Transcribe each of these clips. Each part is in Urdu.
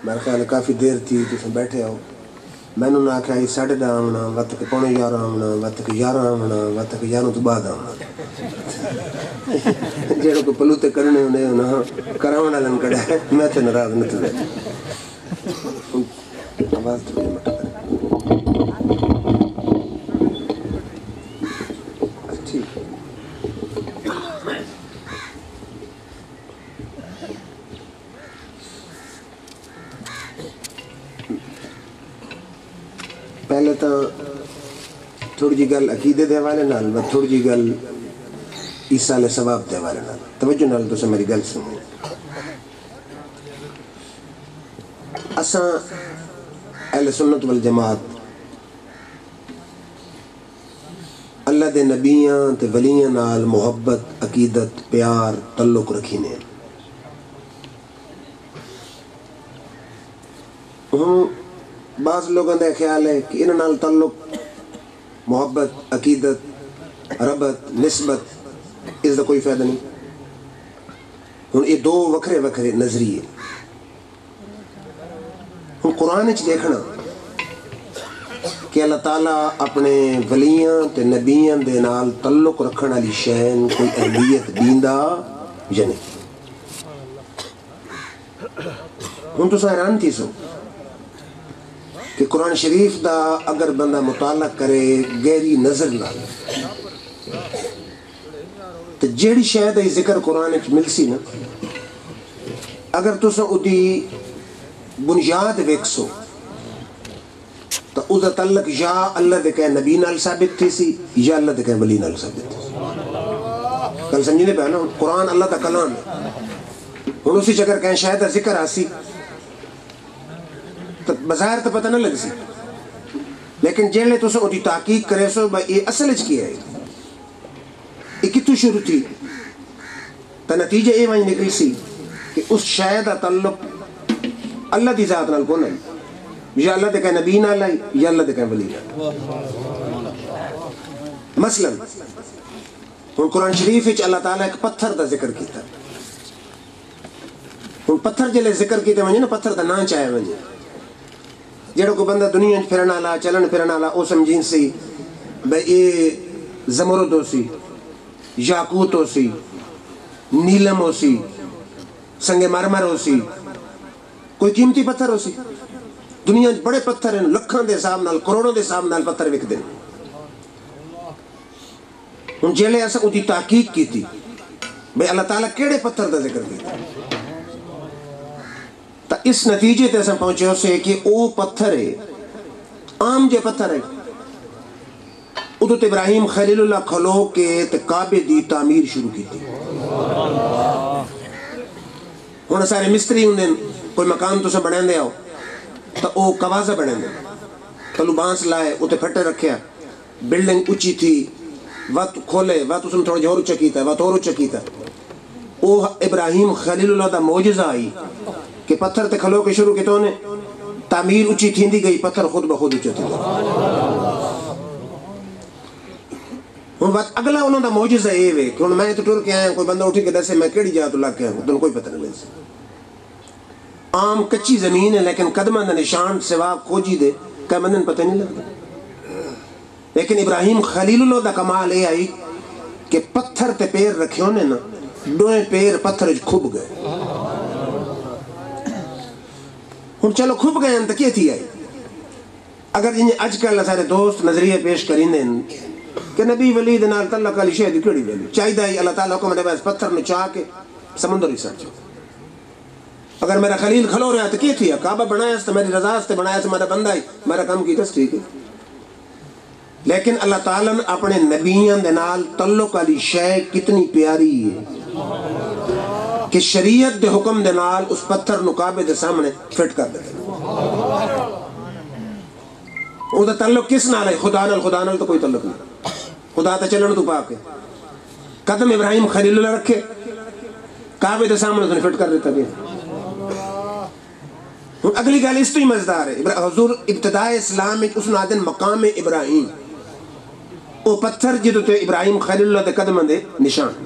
میرے خیال کافی دیر تھی تم بیٹھے ہو. میں نے آخیا 10:30 آنا وقت کے 11:15 آنا وقت کے 11 آنا وقت کے 11 تو بعد آنا جہاں کو پلوتے کرنے انہیں کراؤن والن کڑا ہے میں تو ناراض نہ تھے. آواز تھوڑی مٹا کرے ٹھیک. پہلے تو تھوڑی جی گل عقیدے دے حوالے نال تھوڑی جی گل ایصال ثواب دے حوالے نال توجہ نال تساں میری گل سنو. اساں اہل سنت والجماعت اللہ دے نبیاں تے ولیاں نال محبت عقیدت پیار تعلق رکھینے. بعض لوگوں کا خیال ہے کہ انہاں نال تعلق محبت عقیدت ربط نسبت اس کا کوئی فائدہ نہیں. ہوں یہ دو وکھرے وکھرے نظریے. ہوں قرآن چ دیکھنا کہ اللہ تعالیٰ اپنے ولیاں تے نبیاں دے نال تعلق رکھن والی شین کوئی اہمیت دیندا یا نہیں. ہوں تو حیران تھی سو کہ قرآن شریف دا اگر بندہ مطالعہ کرے گہری نظر نال تو جیڑی شاید یہ ذکر قرآن مل سی نا اگر تسا ادی بنیاد ویکسو تو اس کا تعلق یا اللہ دے کہ نبی نال ثابت تھی سی یا اللہ دے کہ ولی نال ثابت تھی سی. کل سمجھنے پہ نا قرآن اللہ دا کلام ہے. ہوں اسی چکر کہیں شاید ذکر آسی تو بظاہر تو پتہ نہ لگ سی لیکن جیلے تو سو ادی تحقیق کرے سو بھائی یہ اصل اچ کیا ہے یہ کتوں شروع تھی تو نتیجہ یہ وہیں نکلی سی کہ اس شاید کا تعلق اللہ دی ذات نال کون ہے یا اللہ دے کہ نبی نال ہے یا اللہ دے کہ ولی نال. مثلا ہوں قرآن شریف وچ اللہ تعالیٰ ایک پتھر دا ذکر کیتا. ہوں پتھر جلے ذکر کیتے ونجے نا پتھر دا نام چاہے ونجے جڑا کو بندہ دنیا پھرن والا چلن پھرن والا او سمجھین سی بھئی اے زمرد ہو سی یاقوت ہو سی نیلم ہو سی سنگ مرمر ہو سی کوئی قیمتی پتھر ہو سی. دنیا بڑے پتھر ہیں لکھاں دے حساب نال کروڑوں دے حساب نال پتھر وکدے ہیں. ہن جیلے اساں اودی تحقیق کیتی بھئی اللہ تعالیٰ کیڑے پتھر دا ذکر کیتا تو اس نتیجے تے اساں پہنچے ہو سے کہ او پتھر ہے عام جے پتھر ہے ادو تے ابراہیم خلیل اللہ کھلو کے تے کعبے دی تعمیر شروع کی تھی. ہن سارے مستری ہوندے کوئی مکان تو سے بنائیں دے آؤ تو او کوازہ بنائیں دے تلو بانس لائے اتنے پھٹے رکھیا بلڈنگ اچھی تھی وقت کھولے وقت اس نے تھوڑا جہور اچھا کیتا وقت اور اچھا کیتا. او ابراہیم خلیل اللہ دا معجزہ آئی کہ پتھر تے کھلو کے شروع کیتوں نے تعمیر اچھی تھیندی گئی پتھر خود بخود اچھا تھی. ہوں وقت اگلا انہوں دا معجزہ یہ ہے کہ میں تو ٹر کے آیا کوئی بندہ اٹھی کے دسے میں کیڑی جا تو لگ کے آیا کوئی پتہ نہیں لگے. عام کچی زمین ہے لیکن قدمہ دا نشان سوا کھوجی دے کہ بندن پتہ نہیں لگتا. لیکن ابراہیم خلیل اللہ دا کمال یہ آئی کہ پتھر تے پیر رکھے ہونے نا دوئے پیر پتھر کھب گئے. ہم چلو کھب گئے ہیں تو کیا تھی آئی اگر جنہیں اج کل سارے دوست نظریے پیش کریں دیں کہ نبی ولی دنال تعالیٰ کالی شہدی کڑی ویلی چاہی دائی اللہ تعالیٰ حکم دے بس پتھر میں چاہ کے سمندر ہی سر چھو. اگر میرا خلیل کھلو رہا تو کیا تھی کعبہ بنایا تو میری رضا سے بنایا تو میرا بندہ ہی میرا کام کی تس ٹھیک ہے. لیکن اللہ تعالیٰ نے اپنے نبیان دنال تعلق علی شے کتنی پیاری ہے کہ شریعت دے حکم دنال اس پتھر نکابے دے سامنے فٹ کر دے. وہ دا تعلق کس نال ہے خدا نال تو کوئی تعلق نہیں. خدا تا چلن تو پاک ہے. قدم ابراہیم خلیل اللہ رکھے کعبے دے سامنے تو فٹ کر دیتا گیا. اگلی گل اس تو ہی مزدار ہے حضور ابتداء اسلام اس نادن مقام ابراہیم او پتھر جدو تے ابراہیم خلیل اللہ دے قدم دے نشان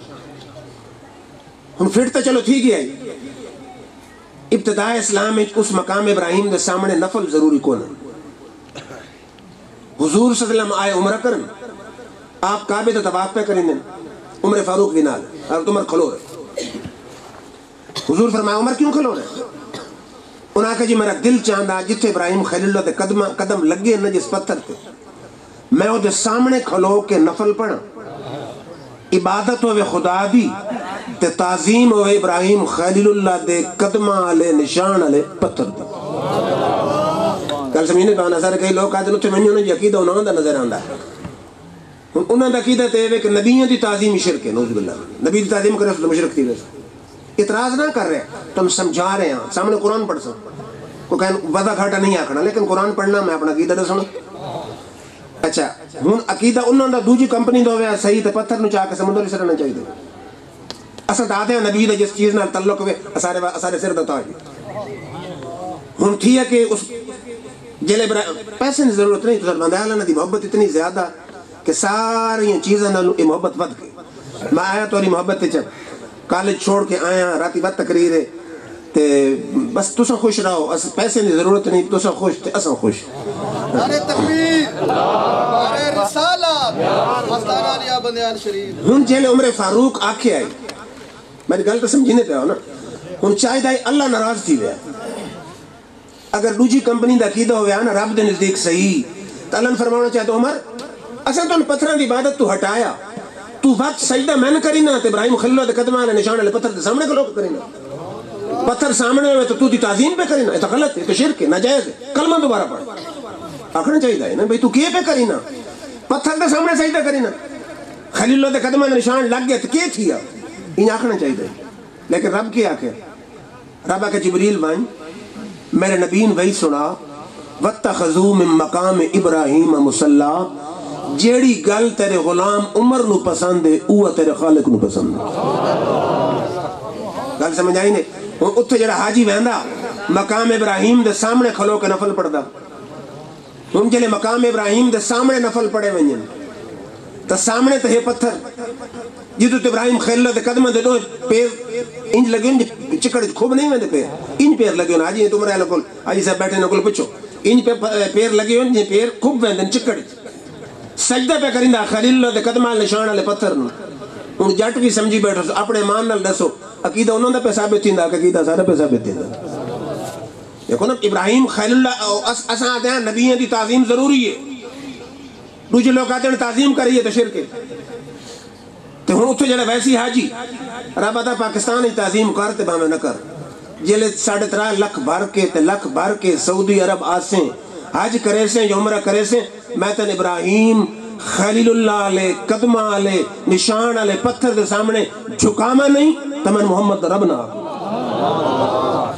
ہن پھر تو چلو تھی گیا ابتداء اسلام اس مقام ابراہیم دے سامنے نفل ضروری کون ہے. حضور صلی اللہ علیہ وسلم آئے عمرہ کرن, آپ کعبے تے طواف پہ کریں دیں, عمر فاروق بھی نال, اور عمر کھلو رہے. حضور فرمایا عمر کیوں کھلو رہے؟ انہوں نے کہا جی میرا دل چاہتا جتھے ابراہیم خلیل اللہ دے قدم لگے نہ جس پتھر تے, میں وہ دے سامنے کھلو کے نفل پڑھا. عبادت ہوئے خدا دی تے تعظیم ہوئے ابراہیم خلیل اللہ دے قدمہ علیہ نشان علیہ پتھر دی. کل سمجھنے پانا سارے کئی لوگ کہتے ہیں اتھے منیوں نے جی عقیدہ انہوں دا نظر آندہ ہے. انہوں دا عقیدہ تے ہے کہ نبیوں دی تعظیم شرک ہے, نعوذ باللہ. نبی دی تعظیم کرے تو مشرک تھی ویسے. اعتراض نہ کر رہے, تم سمجھا رہے ہیں, سامنے قرآن پڑھ سکتے کو کہیں وضع گھاٹا نہیں آکھنا, لیکن قرآن پڑھنا میں اپنا عقیدہ دے سنو. اچھا ہن عقیدہ انہوں دا دوجی کمپنی دو گیا صحیح تے پتھر نو چاہ کے سمندر سے رہنا چاہیے. اصل آتے ہیں نبی دا جس چیز نال تعلق ہوئے اسارے سر دا تاج. ہن تھی ہے کہ اس جلے پیسے کی ضرورت نہیں, تو سر بندہ اللہ دی محبت اتنی زیادہ کہ ساری چیزیں نالوں یہ محبت ود گئی. میں آیا تو محبت تے چل کالج چھوڑ کے آیا راتی وقت تقریر ہے تے بس تساں خوش رہو, پیسے کی ضرورت نہیں, تساں خوش تے اساں خوش. نعرہ تکبیر, نعرہ رسالت, مستانہ لیا بندیان شریف. ہن جیلے عمر فاروق آکھے آئی, میری گل تو سمجھنے پہ ہو نا. ہن چاہیے آئی اللہ ناراض تھی ویا. اگر دوجی کمپنی دا عقیدہ ہویا نا رب دے نزدیک صحیح, تو اللہ نے فرمانا چاہتا عمر اصل تو پتھراں دی عبادت تو ہٹایا, تو وقت سجدہ میں نہ کری نا تے ابراہیم خلیل اللہ دے قدمہ علیہ نشان علیہ پتھر دے سامنے کو لوگ کری نا. پتھر سامنے ہوئے تو دی تعظیم پہ کری نا, یہ تو غلط ہے, تو شرک ہے, ناجائز ہے. کلمہ دوبارہ پڑھ آخنا چاہیے ہے نا بھئی تو کیے پہ کری نا, پتھر دے سامنے سجدہ کری نا, خلیل اللہ دے قدمہ علیہ نشان لگ گیا تو کیے تھیا, یہ آخنا چاہیے. لیکن رب کیا آکھے, رب آکھے جبریل وائن میرے نبین وہی سنا وَاتَّخَذُوا مِن مَقَامِ إِبْرَاهِيمَ مُصَلَّى, جیڑی گل تیرے غلام عمر نو پسند ہے اوہ تیرے خالق نو پسند ہے. گل سمجھ آئی نہیں؟ اتھے جڑا حاجی ویندا مقام ابراہیم دے سامنے کھلو کے نفل پڑھدا, ہن جلے مقام ابراہیم دے سامنے نفل پڑھے ونجن تو سامنے تے پتھر جدو تے ابراہیم خلیل اللہ دے قدمہ دے دو پیر انج لگے ان چکڑ خوب نہیں ویندے پیر, انج پیر لگے ان حاجی تمہارے اللہ کول حاجی صاحب بیٹھے نہ کول پچھو انج پیر لگے ان پیر خوب ویندے چکڑ سجدہ پہ کریندا خلیل اللہ دے قدمہ نشان والے پتھر نو. ہن جٹ بھی سمجھی بیٹھو اپنے مان نال دسو عقیدہ انہوں دا پہ ثابت تھیندا کہ عقیدہ سارا پہ ثابت تھیندا. دیکھو نا ابراہیم خلیل اللہ اساں آتے ہیں نبیوں دی تعظیم ضروری ہے, دوسرے لوگ آتے ہیں تعظیم کریے تو شرک ہے. تو ہن اتھے جڑا ویسی حاجی رب آتا پاکستان تعظیم کر تے باویں نہ کر, جلے 3.5 لکھ بھر کے تے لکھ بھر کے سعودی عرب آسیں حج کرے سے یا عمرہ کرے سے, میں تن ابراہیم خلیل اللہ علیہ قدمہ علیہ نشان علیہ پتھر دے سامنے جھکاما نہیں, تمن محمد رب نہ.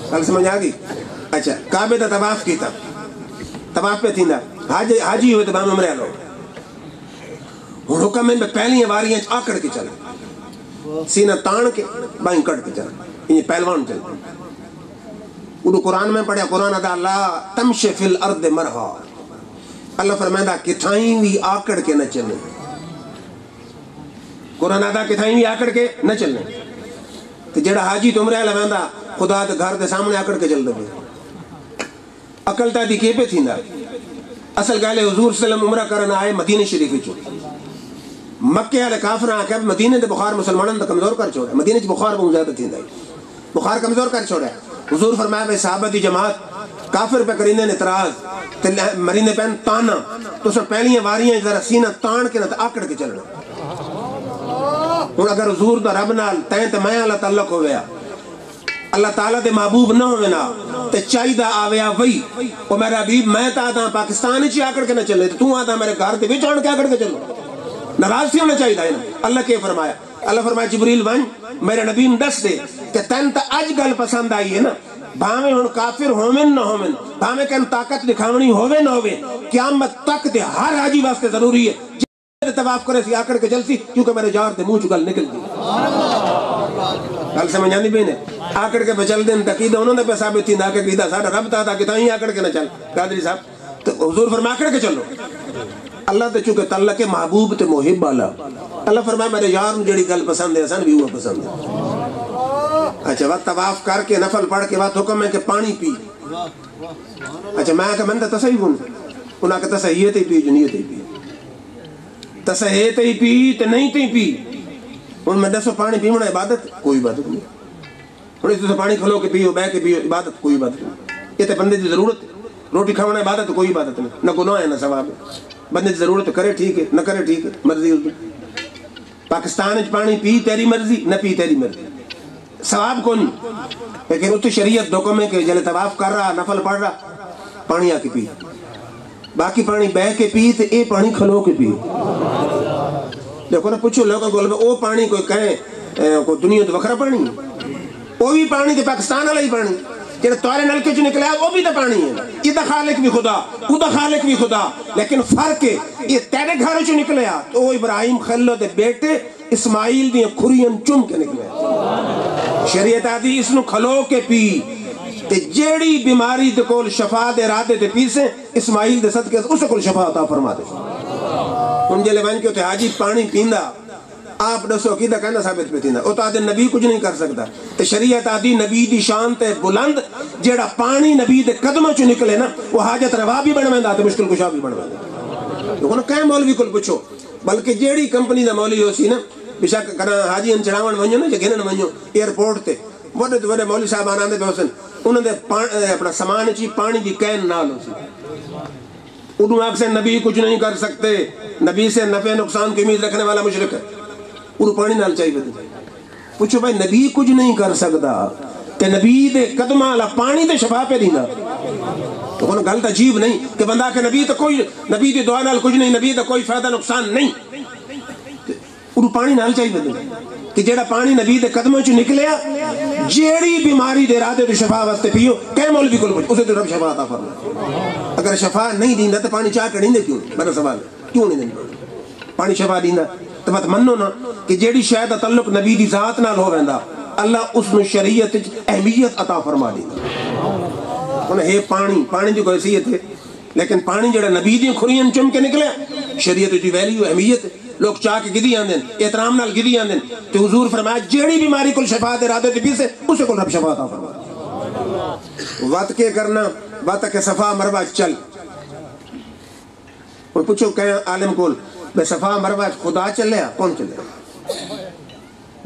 کل سمجھ آ گئی؟ اچھا کعبے دا طواف کیتا, طواف پہ تھیندا حاجی ہوئے تو باویں عمرہ لو. ہن حکم میں پہلیاں واریاں آکڑ کے چلا, سینہ تان کے بائیں کٹ کے چلا, یہ پہلوان چلا. اردو قرآن میں پڑھیا, قرآن ادا لا تمشِ فی الارض مرحا, اللہ فرمائندہ کتھائیں بھی آکڑ کے نہ چلنے. قرآن ادا کتھائیں بھی آکڑ کے نہ چلنے. تو جڑا حاجی تمرے لویندا خدا دے گھر دے سامنے آکڑ کے چل دے. عقل تا دی کے پہ تھیندا, اصل گالے حضور صلی اللہ علیہ وسلم عمرہ کرنا آئے مدینہ شریف وچوں. مکے والے کافر آ کے مدینے دے بخار مسلمانوں دا کمزور کر چھوڑا, مدینے چ بخار بہت زیادہ تھیندا ہے, بخار کمزور کر چھوڑا. حضور فرمایا بھائی صحابہ دی جماعت کافر پہ کریندے اعتراض تے مریندے پہن تانا, تو سر پہلیاں واریاں ذرا سینہ تان کے نہ آکڑ کے چلنا. ہن اگر حضور دا رب نال تیں تے میں اللہ تعلق ہویا, اللہ تعالیٰ دے محبوب نہ ہوئے نا تے چاہیدہ آویا وہی او میرا حبیب میں تا آتا پاکستان چی آکڑ کے نہ چلے, تو آتا میرے گھر دے وچ آن کے آکڑ کے چلو. ناراض تھی ہونا چاہیے نا. اللہ کے فرمایا, اللہ فرمایا جبریل ون میرے نبی دس دے کہ تین تا اج گل پسند آئی ہے نا, بھاویں ہن کافر ہومن نہ ہومن, بھاویں کن طاقت دکھاونی ہووے نہ ہووے, قیامت تک تے ہر حاجی واسطے ضروری ہے جے طواف کرے سی آکڑ کے چلسی, کیونکہ میرے جار تے منہ چ گل نکل گئی. گل سمجھ آندی پئی نے؟ آکڑ کے بچل دین تقید انہوں نے پہ ثابت تھی نہ کہ قیدہ ساڈا رب تا کہ تائیں آکڑ کے نہ چل. قادری صاحب تو حضور فرمایا آکڑ کے چلو. اللہ تے چونکہ تعلق محبوب تے محب والا, اللہ فرمایا میرے یار جڑی گل پسند ہے اساں بھی وہ پسند ہے. اچھا وقت طواف کر کے نفل پڑھ کے وقت حکم ہے کہ پانی پی. اچھا میں کہ من تصحیح ہوں انہاں کہ تصحیح تے پی جو نیت ہی پی تصحیح تے پی تے نہیں تے پی. ان میں دسو پانی پیونا عبادت کوئی عبادت نہیں. ہن اس سے پانی کھلو کے پیو بہ کے پیو عبادت کوئی عبادت نہیں. یہ تے بندے دی ضرورت ہے. روٹی کھانا عبادت کوئی عبادت نہیں. نہ گناہ ہے نہ ثواب ہے. بندے دی ضرورت کرے ٹھیک ہے نہ کرے ٹھیک ہے مرضی اس کی. پاکستان وچ پانی پی تیری مرضی نہ پی تیری مرضی ثواب کو نہیں. لیکن اتنے شریعت حکم ہے کہ جلے طواف کر رہا نفل پڑھ رہا پانی آ کے پی. باقی پانی بہ کے پی تے اے پانی کھلو کے پی. دیکھو نا پوچھو لوگوں کو وہ پانی کوئی کہیں کوئی دنیا تو وکھرا پانی ہے. وہ بھی پانی تے پاکستان والا ہی پانی جہاں تارے نلکے چ نکلا وہ بھی تو پانی ہے. یہ خالق بھی خدا وہ خالق بھی خدا. لیکن فرق ہے یہ تیرے گھر چ نکلیا تو وہ ابراہیم خلیل دے بیٹے اسماعیل دی کھرین چم کے نکلے. شریعت آدھی اس نو کھلو کے پی تے جیڑی بیماری دے کول شفا دے ارادے تے پیسے اسماعیل دے صدقے اس کول شفا عطا فرما دے. ان جلے ون کے تے حاجی پانی پیندا آپ دسو کیدا کہنا ثابت پہ تھیندا. او تا دے نبی کچھ نہیں کر سکتا. تے شریعت آدھی نبی دی شان تے بلند جیڑا پانی نبی دے قدموں چ نکلے نا وہ حاجت روا بھی بنویندا تے مشکل کشا بھی بنویندا. دیکھو نا کہیں مولوی کول پوچھو بلکہ جیڑی کمپنی دا مولوی ہو سی نا بشک کنا حاجی ان چڑھاون ونجو نا جگن ونجو ایئرپورٹ تے وڈے تو وڈے مولوی صاحب آندے پے حسن انہاں دے اپنا سامان چ پانی دی کین نال ہو سی. انہوں آگ سے نبی کچھ نہیں کر سکتے. نبی سے نفع نقصان کی امید رکھنے والا مشرک ہے. انہوں پانی نال چاہیے دے. پوچھو بھائی نبی کچھ نہیں کر سکتا کہ نبی دے قدمہ والا پانی تے شفا پہ دینا. تو انہوں غلط عجیب نہیں کہ بندہ کہ نبی تو کوئی نبی دی دعا نال کچھ نہیں نبی دا کوئی فائدہ نقصان نہیں. انہوں پانی نال چاہیے دے کہ جیڑا پانی نبی دے قدموں چ نکلیا جیڑی بیماری دے ارادے تے شفا واسطے پیو کہ مولوی کول اسے تے رب شفا عطا فرمائے. اگر شفا نہیں دیندا تے پانی چاہ کے نہیں دے کیوں میرا سوال ہے کیوں نہیں دیندا پانی شفا دیندا تو بات منو نا کہ جیڑی شاید تعلق نبی دی ذات نال ہو ویندا اللہ اس نو شریعت اہمیت عطا فرما دیندا. ہن ہے پانی دی کوئی حیثیت ہے لیکن پانی جڑا نبی دی کھرین چم کے نکلے شریعت دی ویلیو اہمیت لوگ چاہ کے گدی آندن احترام نال گدی آندن تے حضور فرمایا جیڑی بیماری کول شفا دے ارادے تے پیسے اسے کول رب شفا عطا فرما. وقت کے کرنا وقت کے صفا مروہ چل. اور پوچھو کہ عالم کول بے صفا مروہ خدا چلیا کون چلیا.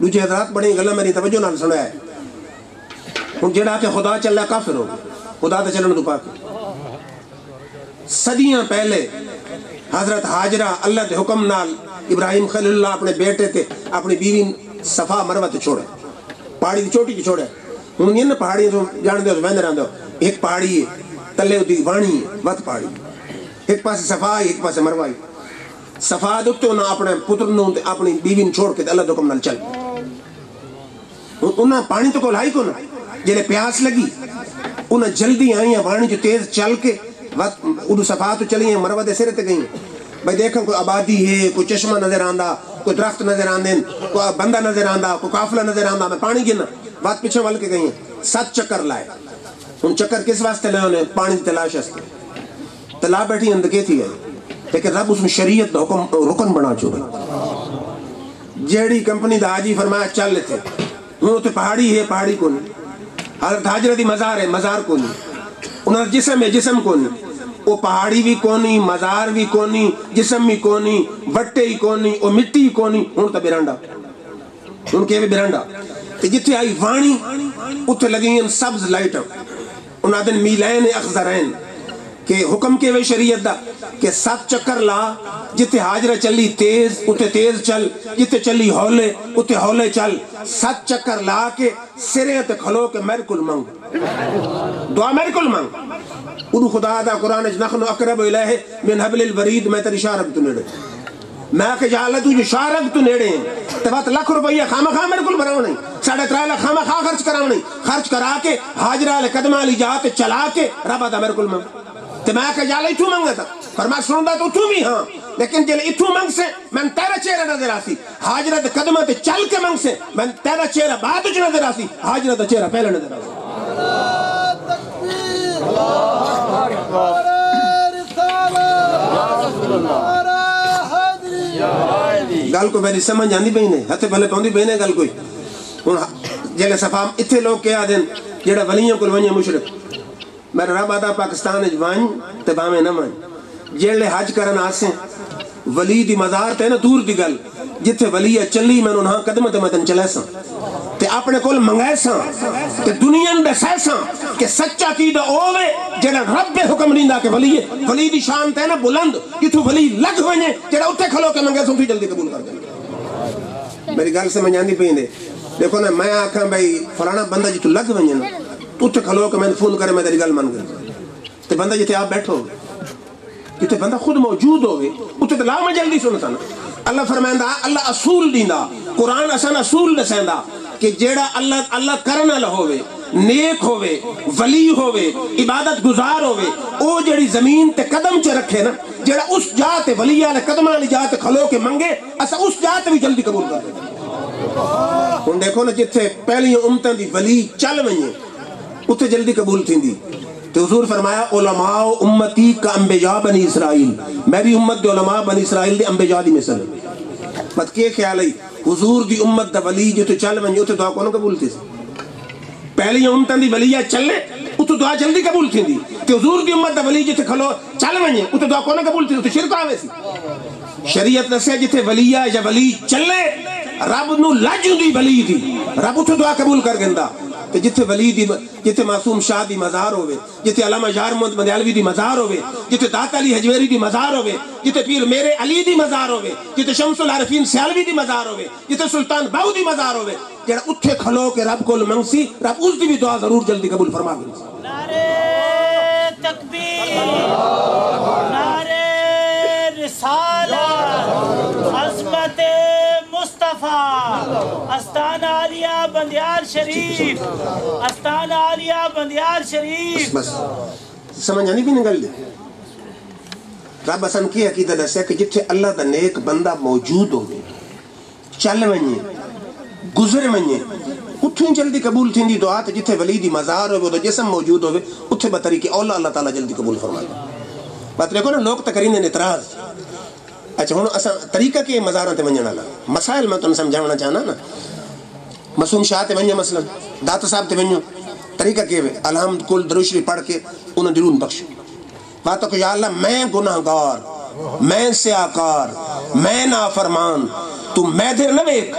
دوجے حضرات بڑی گلاں میری توجہ نال سنیا ہے. ہن جڑا کہ خدا چلیا کافر ہو خدا تے چلن تو پاک. صدیاں پہلے حضرت حاجرہ اللہ دے حکم نال ابراہیم خلیل اللہ اپنے بیٹے تے اپنی بیوی صفا مروہ تے چھوڑے پہاڑی دی چوٹی تے چھوڑے. ہن یہ نا پہاڑی تو جان دے ویندے رہندے ایک پہاڑی ہے تلے دی وانی ہے وت پہاڑی ایک پاس صفا ایک پاس مروہ. صفا دے تے انہاں اپنے پتر نو تے اپنی بیوی نو چھوڑ کے اللہ دے حکم نال چل. انہاں پانی تو کول ہائی کو نا جلے پیاس لگی انہاں جلدی آئیاں وانی جو تیز چل کے وقت اُدو صفا تو چلی ہیں مروہ دے سرے تے گئیں. بھائی دیکھیں کوئی آبادی ہے کوئی چشمہ نظر آندا کوئی درخت نظر آندن کوئی بندہ نظر آندا کوئی قافلہ نظر آندا میں پانی گنا وقت پیچھے ول کے گئیں 7 چکر لائے. ان چکر کس واسطے لے انہیں پانی تلاش ہستے تلا بیٹھی اندکے تھی گئے لیکن رب اس میں شریعت دا حکم رکن بنا چھوڑے. جیڑی کمپنی دا حاجی فرمایا چل لیتے ہوں تو پہاڑی ہے پہاڑی کو نہیں. حضرت حاجرہ دی مزار ہے مزار کو نہیں. انہوں نے جسم ہے جسم کو نہیں. وہ پہاڑی بھی کونی مزار بھی کونی جسم بھی کونی وٹے ہی کونی وہ مٹی ہی کونی. ہوں تو برانڈا ہوں کہ برانڈا جتھے آئی وانی اتھے لگیں سبز لائٹ انہاں دن میلین اخضرین کہ حکم کے وے شریعت دا کہ 7 چکر لا جتھے حاجرہ چلی تیز اتھے تیز چل جتھے چلی ہولے اتھے ہولے چل 7 چکر لا کے سرے تے کھلو کے میرے کل منگ دعا میرے کل منگ. انہوں خدا دا قرآن نحن اقرب الیہ من حبل الورید میں تیری شارک تو نیڑے میں کہ جا اللہ تجھے شارک تو نیڑے ہیں تو بات لاکھ روپیہ خامہ خواہ میرے کل بھراؤ نہیں 3.5 لاکھ خامہ خواہ خرچ کراؤ نہیں خرچ کرا کے حاجرہ علیہ قدمہ علی جاتے چلا کے رب آدھا میرے کل منگ. تو میں کہ جا اللہ اتھو منگا تھا فرمایا سنوں تو اتھو بھی ہاں لیکن جل اتھو منگ سے میں تیرا چہرہ نظر آسی حاجرہ دے قدمہ تے چل کے منگ سے میں تیرا چہرہ بعد جو نظر آسی حاجرہ دا چہرہ پہلے نظر آسی. گل کو میری سمجھ آندی پئی نے ہتھے پہلے پوندی پئی نے گل کوئی. ہن جلے صفام اتھے لوگ کیا دن جڑا ولیوں کو ونجے مشرک میرا رب آدھا پاکستان ون تے باویں نہ ون جڑے حج کرن آسیں ولی دی مزار تے نا دور دی گل جتھے ولی چلی میں انہاں قدم تے مدن چلے ساں تے اپنے کول منگائے ساں تے دنیا دے سیساں کہ سچا قیدہ ہوے جڑا رب حکم دیندا کہ ولی دی شان تے نا بلند جتھوں ولی لگ ونجے جڑا اوتھے کھلو کے منگے سوں تو جلدی قبول کر دے میری گل سمجھ آندی پئی نے دیکھو نا میں آکھاں بھئی فلانا بندہ جتھوں لگ ونجے نا اوتھے کھلو کے میں فون کرے میں تیری گل من گئی تے بندہ جتھے آپ بیٹھو جتھے بندہ خود موجود ہوئے اتھے تو لا میں جلدی سنتا نا اللہ فرمائندہ اللہ اصول دیندا قرآن اسان اصول دسیندا کہ جیڑا اللہ کرن والا ہوئے نیک ہوئے ولی ہوئے عبادت گزار ہوئے او جیڑی زمین تے قدم چ رکھے نا جیڑا اس جات ولی والے قدم والی جات کھلو کے منگے اسا اس جات بھی جلدی قبول کر دے ہن دیکھو نا جتھے پہلی امتاں دی ولی چل ونجے اتھے جلدی قبول تھیندی تو حضور فرمایا علماء امتی کا انبیاء بنی اسرائیل میری امت دے علماء بنی اسرائیل دے انبیاء دی مثل پت کے خیال ہے حضور دی امت دا ولی جو تو چل ونجے اتھے دعا کونوں قبول تھی پہلی امتاں دی ولیہ چلے اتھے دعا جلدی قبول تھی کہ حضور دی امت دا ولی جتھے کھلو چل ونجے اتھے دعا کونوں قبول تھی اتھے شرک آوے سی شریعت دسے جتھے ولیہ یا ولی چلے رب نو لج دی ولی دی رب اتھے دعا قبول کر گندا کہ جتھے ولی دی جتھے معصوم شاہ دی مزار ہوئے جتھے علامہ یار محمد مدیالوی دی مزار ہوئے جتھے داتا علی حجویری دی مزار ہوئے جتھے پیر میرے علی دی مزار ہوئے جتھے شمس العارفین سیالوی دی مزار ہوئے جتھے سلطان باؤ دی مزار ہوئے جڑا اتھے کھلو کے رب کو منگسی رب اس دی بھی دعا ضرور جلدی قبول فرما گئی نعرہ تکبیر نعرہ رسالت عظمت مصطفیٰ استانہ عالیہ بندیال شریف استانہ عالیہ بندیال شریف بس سمجھ آنی بھی نگل دے رب اسان کی عقیدہ دسیا کہ جتھے اللہ دا نیک بندہ موجود ہوئے چل ونجے گزر ونجے اتھیں جلدی قبول تھی دعا تے جتھے ولی دی مزار ہوئے تو جسم موجود ہوئے اتھے بطریقے اولا اللہ تعالیٰ جلدی قبول فرما دے بات دیکھو نا لوگ تقرین اعتراض اچھا ہوں اسا طریقہ کے مزاراں تے ونجن والا مسائل میں تم سمجھاونا چاہنا نا معصوم شاہ تے ونجو مثلا داتا صاحب تے ونجو طریقہ کے وے الحمد کل درود شریف پڑھ کے انہوں درود بخش باتو کہ یا اللہ میں گناہگار میں سیاکار میں نافرمان تو میں دیر نہ ویک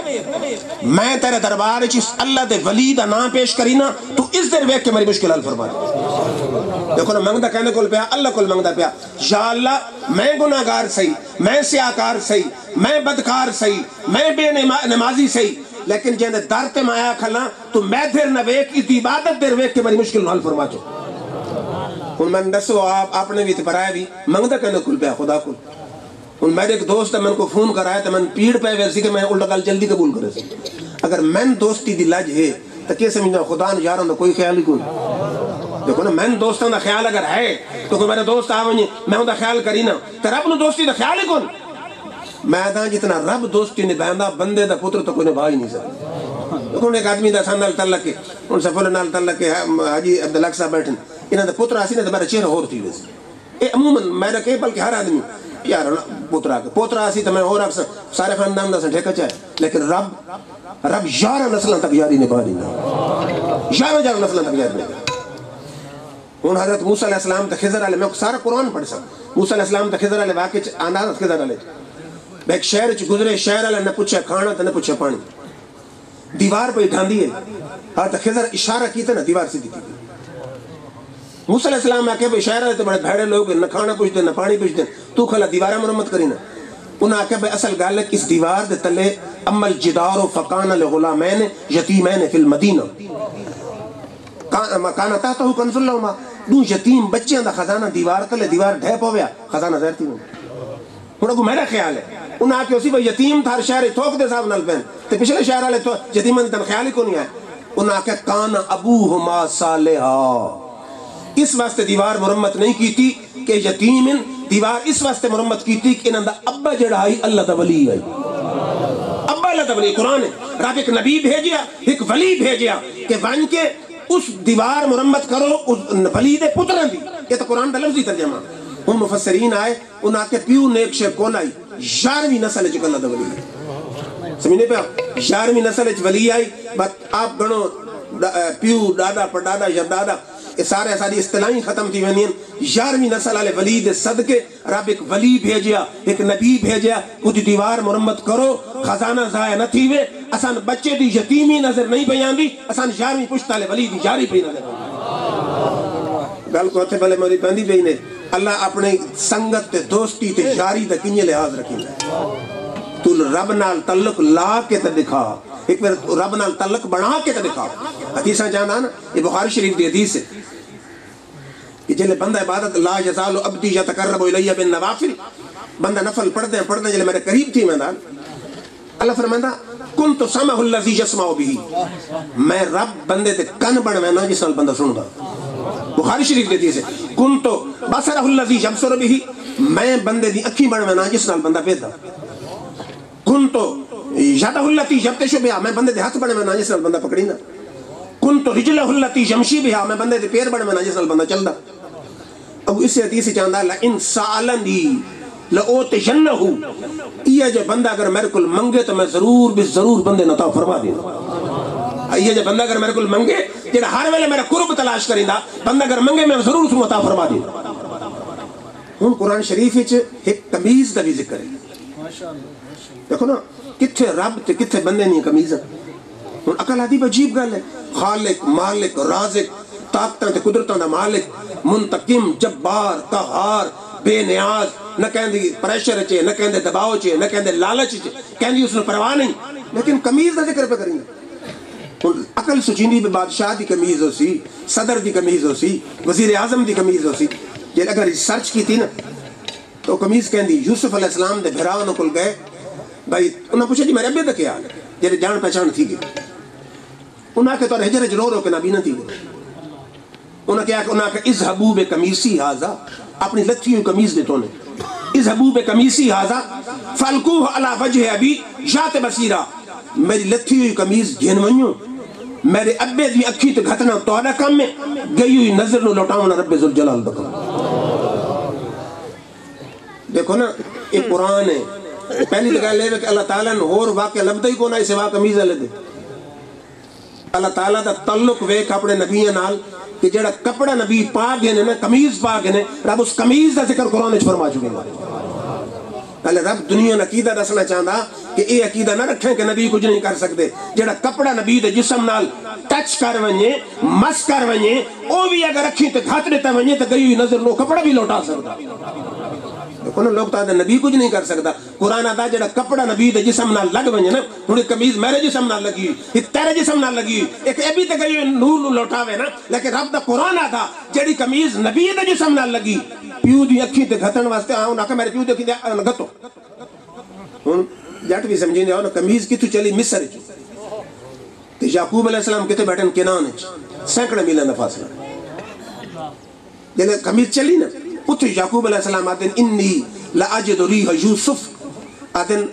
میں تیرے دربار چیز اللہ دے ولی دا نام پیش کرینا تو اس دیر ویک کے میری مشکل حل فرما دے دیکھو نا منگدہ کہنے کول پیا اللہ کول منگدہ پیا یا اللہ میں گناہگار صحیح میں سیاکار صحیح میں بدکار صحیح میں بے نمازی صحیح لیکن جہنے در تے مایا کھلا تو میں دیر نہ ویک اس دی عبادت دیر ویک کے میری مشکل حل فرما چو ان میں دسو آپ نے بھی تپرائے بھی منگدہ کہنے کول پیا خدا کول ان میرے ایک دوست ہے میں کو فون کرایا تو میں پیڑ پہ ویسی کہ میں الٹا گل جلدی قبول کرے سی اگر میں دوستی دی لج ہے تو کیا سمجھنا خدا نے یاروں دا کوئی خیال ہی کوئی دیکھو نا میں دوستوں دا خیال اگر ہے تو کوئی میرے دوست آویں میں ان دا خیال کری نا تو رب نو دوستی دا خیال ہی کون میں دا جتنا رب دوستی نبھائندہ بندے دا پتر تو کوئی نبھا ہی نہیں سکتا دیکھو ایک آدمی دا سان نال تعلق کے ان سفر نال تعلق کے حاجی عبداللہ صاحب بیٹھن انہاں دا پتر آسی نا تو میرا چہرہ اور تھی ویسے اے عموماً میں نے کہے بلکہ ہر آدمی یار پوترا آسی تو میں اور اکثر سارے خاندان دا سن ٹھیکا چاہے لیکن رب 11 نسلوں تک یاری نبھا دینا 11 نسلوں تک یاری نبھا ہوں حضرت موسیٰ علیہ السلام تا خضر علیہ میں سارا قرآن پڑھ سکتا موسیٰ علیہ السلام تا خضر علیہ واقع آنا خضر علیہ ایک شہر چ گزرے شہر علیہ نہ پوچھا کھانا تو نہ پوچھا پانی دیوار پہ ڈھاندی ہے اور تا خضر اشارہ کیتا نا دیوار سیدھی کی موسیٰ علیہ السلام آکے بھئی شہر آئے تو بڑے بھیڑے لوگ نہ کھانا پوچھتے نہ پانی پوچھتے تو کھلا دیوارہ مرمت کرینا انہاں آکے بھئی اصل گالک اس دیوار دے تلے اما الجدار فقان لغلامین یتیمین فی المدینہ کانا تحتہ کنز اللہما دو یتیم بچیاں دا خزانہ دیوار تلے دیوار ڈھیپ ہو گیا خزانہ زیرتی ہوں انہوں کو میرا خیال ہے انہاں آکے اسی بھئی یتیم تھار شہر تھوک دے صاحب نال پہن تے پچھلے شہر آلے یتیمن تن خیال ہی کو نہیں آئے انہاں آکے کانا ابوہما صالحا اس واسطے دیوار مرمت نہیں کی تھی کہ یتیم دیوار اس واسطے مرمت کی تھی کہ انہاں دا ابا جڑا ہے اللہ دا ولی ہے ابا اللہ دا ولی قرآن ہے رب ایک نبی بھیجیا ایک ولی بھیجیا کہ ون کے اس دیوار مرمت کرو اس ولی دے پتران دی یہ تو قرآن دا لفظی ترجمہ ان مفسرین آئے انہاں کے پیو نیک شے کون آئی 11ویں نسل ہے جو اللہ دا ولی ہے سمجھنے پہ آپ 11ویں نسل وچ ولی آئی بس آپ گنو پیو دادا پڑدادا شردادا یہ سارے ساری اصطلاحیں ختم تھی وینی 11ویں نسل والے ولی دے صدقے رب ایک ولی بھیجیا ایک نبی بھیجیا کچھ دیوار مرمت کرو خزانہ ضائع نہ تھی وے اسان بچے دی یتیمی نظر نہیں پئی آندی اسان 11ویں پشت والے ولی دی جاری پئی نظر گل کو اتھے بھلے موری پندی پئی نے اللہ اپنے سنگت تے دوستی تے یاری دا کنجے لحاظ رکھی تو رب نال تعلق لا کے تے دکھا ایک بار رب نال تعلق بنا کے تے دکھا حدیثاں جانا نا یہ بخاری شریف دی حدیث ہے کہ جلے بندہ عبادت لا یزال عبدی یتقرب الی بالنوافل بندہ نفل پڑھتے ہیں جلے میرے قریب تھی میں دال اللہ فرمائندا کنت سمع الذی یسمع به میں رب بندے تے کن بنوانا جس نال بندہ سندا بخاری شریف دی حدیث ہے کنت بصر الذی یبصر به میں بندے دی اکھی بنوانا جس نال بندہ ویکھدا کنت یدہ التی یبطش بہا میں بندے دے ہاتھ بنوانا جس نال بندہ پکڑیندا کنت رجلہ التی یمشی بہا میں بندے دے پیر بنوانا جس نال بندہ چلدا اب اس حدیث سے چاہتا ہے ان سالنی لأوتینہ یہ جو بندہ اگر میرے کل منگے تو میں ضرور بھی ضرور بندے نتا فرما دینا یہ جو بندہ اگر میرے کل منگے جڑا ہر ویلے میرا قرب تلاش کریندا بندہ اگر منگے میں ضرور اس عطا فرما دینا ہن قرآن شریف وچ ایک تمیز دا بھی ذکر ہے دیکھو نا کتھے رب تے کتھے بندے نہیں تمیز ہن عقل عادی عجیب گل ہے خالق مالک رازق طاقتاں تے قدرتاں دا مالک منتقم جبار قہار بے نیاز نہ کہندی پریشر چے نہ کہندے دباؤ چے نہ کہندے لالچ چے کہندی اس نے پرواہ نہیں لیکن کمیز دا ذکر پہ کریں گے عقل سچیندی بے بادشاہ دی کمیز ہو سی صدر دی کمیز ہو سی وزیر اعظم دی کمیز ہو سی جے اگر ریسرچ کی تھی نا تو کمیز کہندی یوسف علیہ السلام دے بھراؤ نکل گئے بھائی انہاں پوچھا جی میرے ابے دا کیا حال ہے جے جان پہچان تھی گئی انہاں کے تو ہجر رو رو کے نبی نہ تھی گئی انہاں کہ اذهبوا بقمیصی ھذا اپنی لتھی ہوئی کمیز دے تو نے اذهبوا بقمیصی ھذا فالقوه علی وجه ابی ذات بصیرہ میری لتھی ہوئی کمیز گھن ونجو میرے ابے دی اکھی تے گھتنا تہاڈا کم میں گئی ہوئی نظر نو لوٹاونا رب ذوالجلال دا کم دیکھو نا یہ قرآن ہے پہلی جگہ لے کہ اللہ تعالیٰ نے اور واقع لبدا ہی کونا سوا کمیز لے دے اللہ تعالیٰ دا تعلق ویکھ اپنے نبیوں نال کہ جڑا کپڑا نبی پا گئے نا کمیز پا گئے نا رب اس کمیز دا ذکر قرآن وچ فرما چکے گا پہلے رب دنیا نے عقیدہ دسنا چاہتا کہ اے عقیدہ نہ رکھیں کہ نبی کچھ نہیں کر سکتے جڑا کپڑا نبی دے جسم نال ٹچ کر ونجے مس کر ونجے او بھی اگر رکھی تے گھت دیتا ونجے تے گئی ہوئی نظر لو کپڑا بھی لوٹا سکتا دیکھو نا لوگ تو آدھے نبی کچھ نہیں کر سکتا قرآن آتا جڑا کپڑا نبی دے جسم نال لگ ونجے نا تھوڑی کمیز میرے جسم نال لگی ہوئی ایک تیرے جسم نال لگی ہوئی ایک ابھی تے گئی ہوئی نور نو لوٹاوے نا لیکن رب دا قرآن آتا جڑی کمیز نبی دے جسم نال لگی پیو دی اکھی تے گھتن واسطے آؤں نہ کہ میرے پیو دی اکھی تے گھتو جٹ بھی سمجھیں دے آؤ نا کمیز کی تو چلی مصر چ تے یعقوب علیہ السلام کتے بیٹھن کنان چ سینکڑے میلوں دا فاصلہ جلے کمیز چلی نا اتھے یعقوب علیہ السلام آدھن انی لأجد ریح یوسف آدھن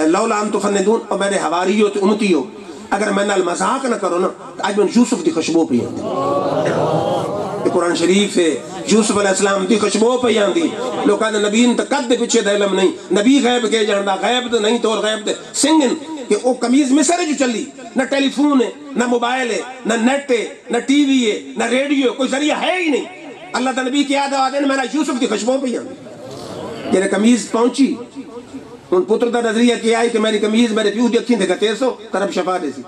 لولا ان تفندون اور میرے حواریوں تے امتیوں اگر میں نال مذاق نہ کرو نا آج میں یوسف دی خوشبو پہ آندی یہ قرآن شریف ہے یوسف علیہ السلام دی خوشبو پہ آندی لوگ کہتے نبی ان تقد دے پچھے دے علم نہیں نبی غیب کے جاندہ غیب دے نہیں تو غیب دے سنگن کہ وہ کمیز مصر جو چلی نہ ٹیلی فون ہے نہ موبائل ہے نہ نیٹ ہے نہ ٹی وی ہے نہ ریڈیو کوئی ذریعہ ہے ہی نہیں اللہ تعالی نبی کی یاد آدھے میرا یوسف دی خوشبو پہ آندی جنہیں کمیز پہنچی ان پتر دا نظریہ کیا ہے کہ میری کمیز میرے پیو دی اکھیں دے گتے سو طرف شفا دے سی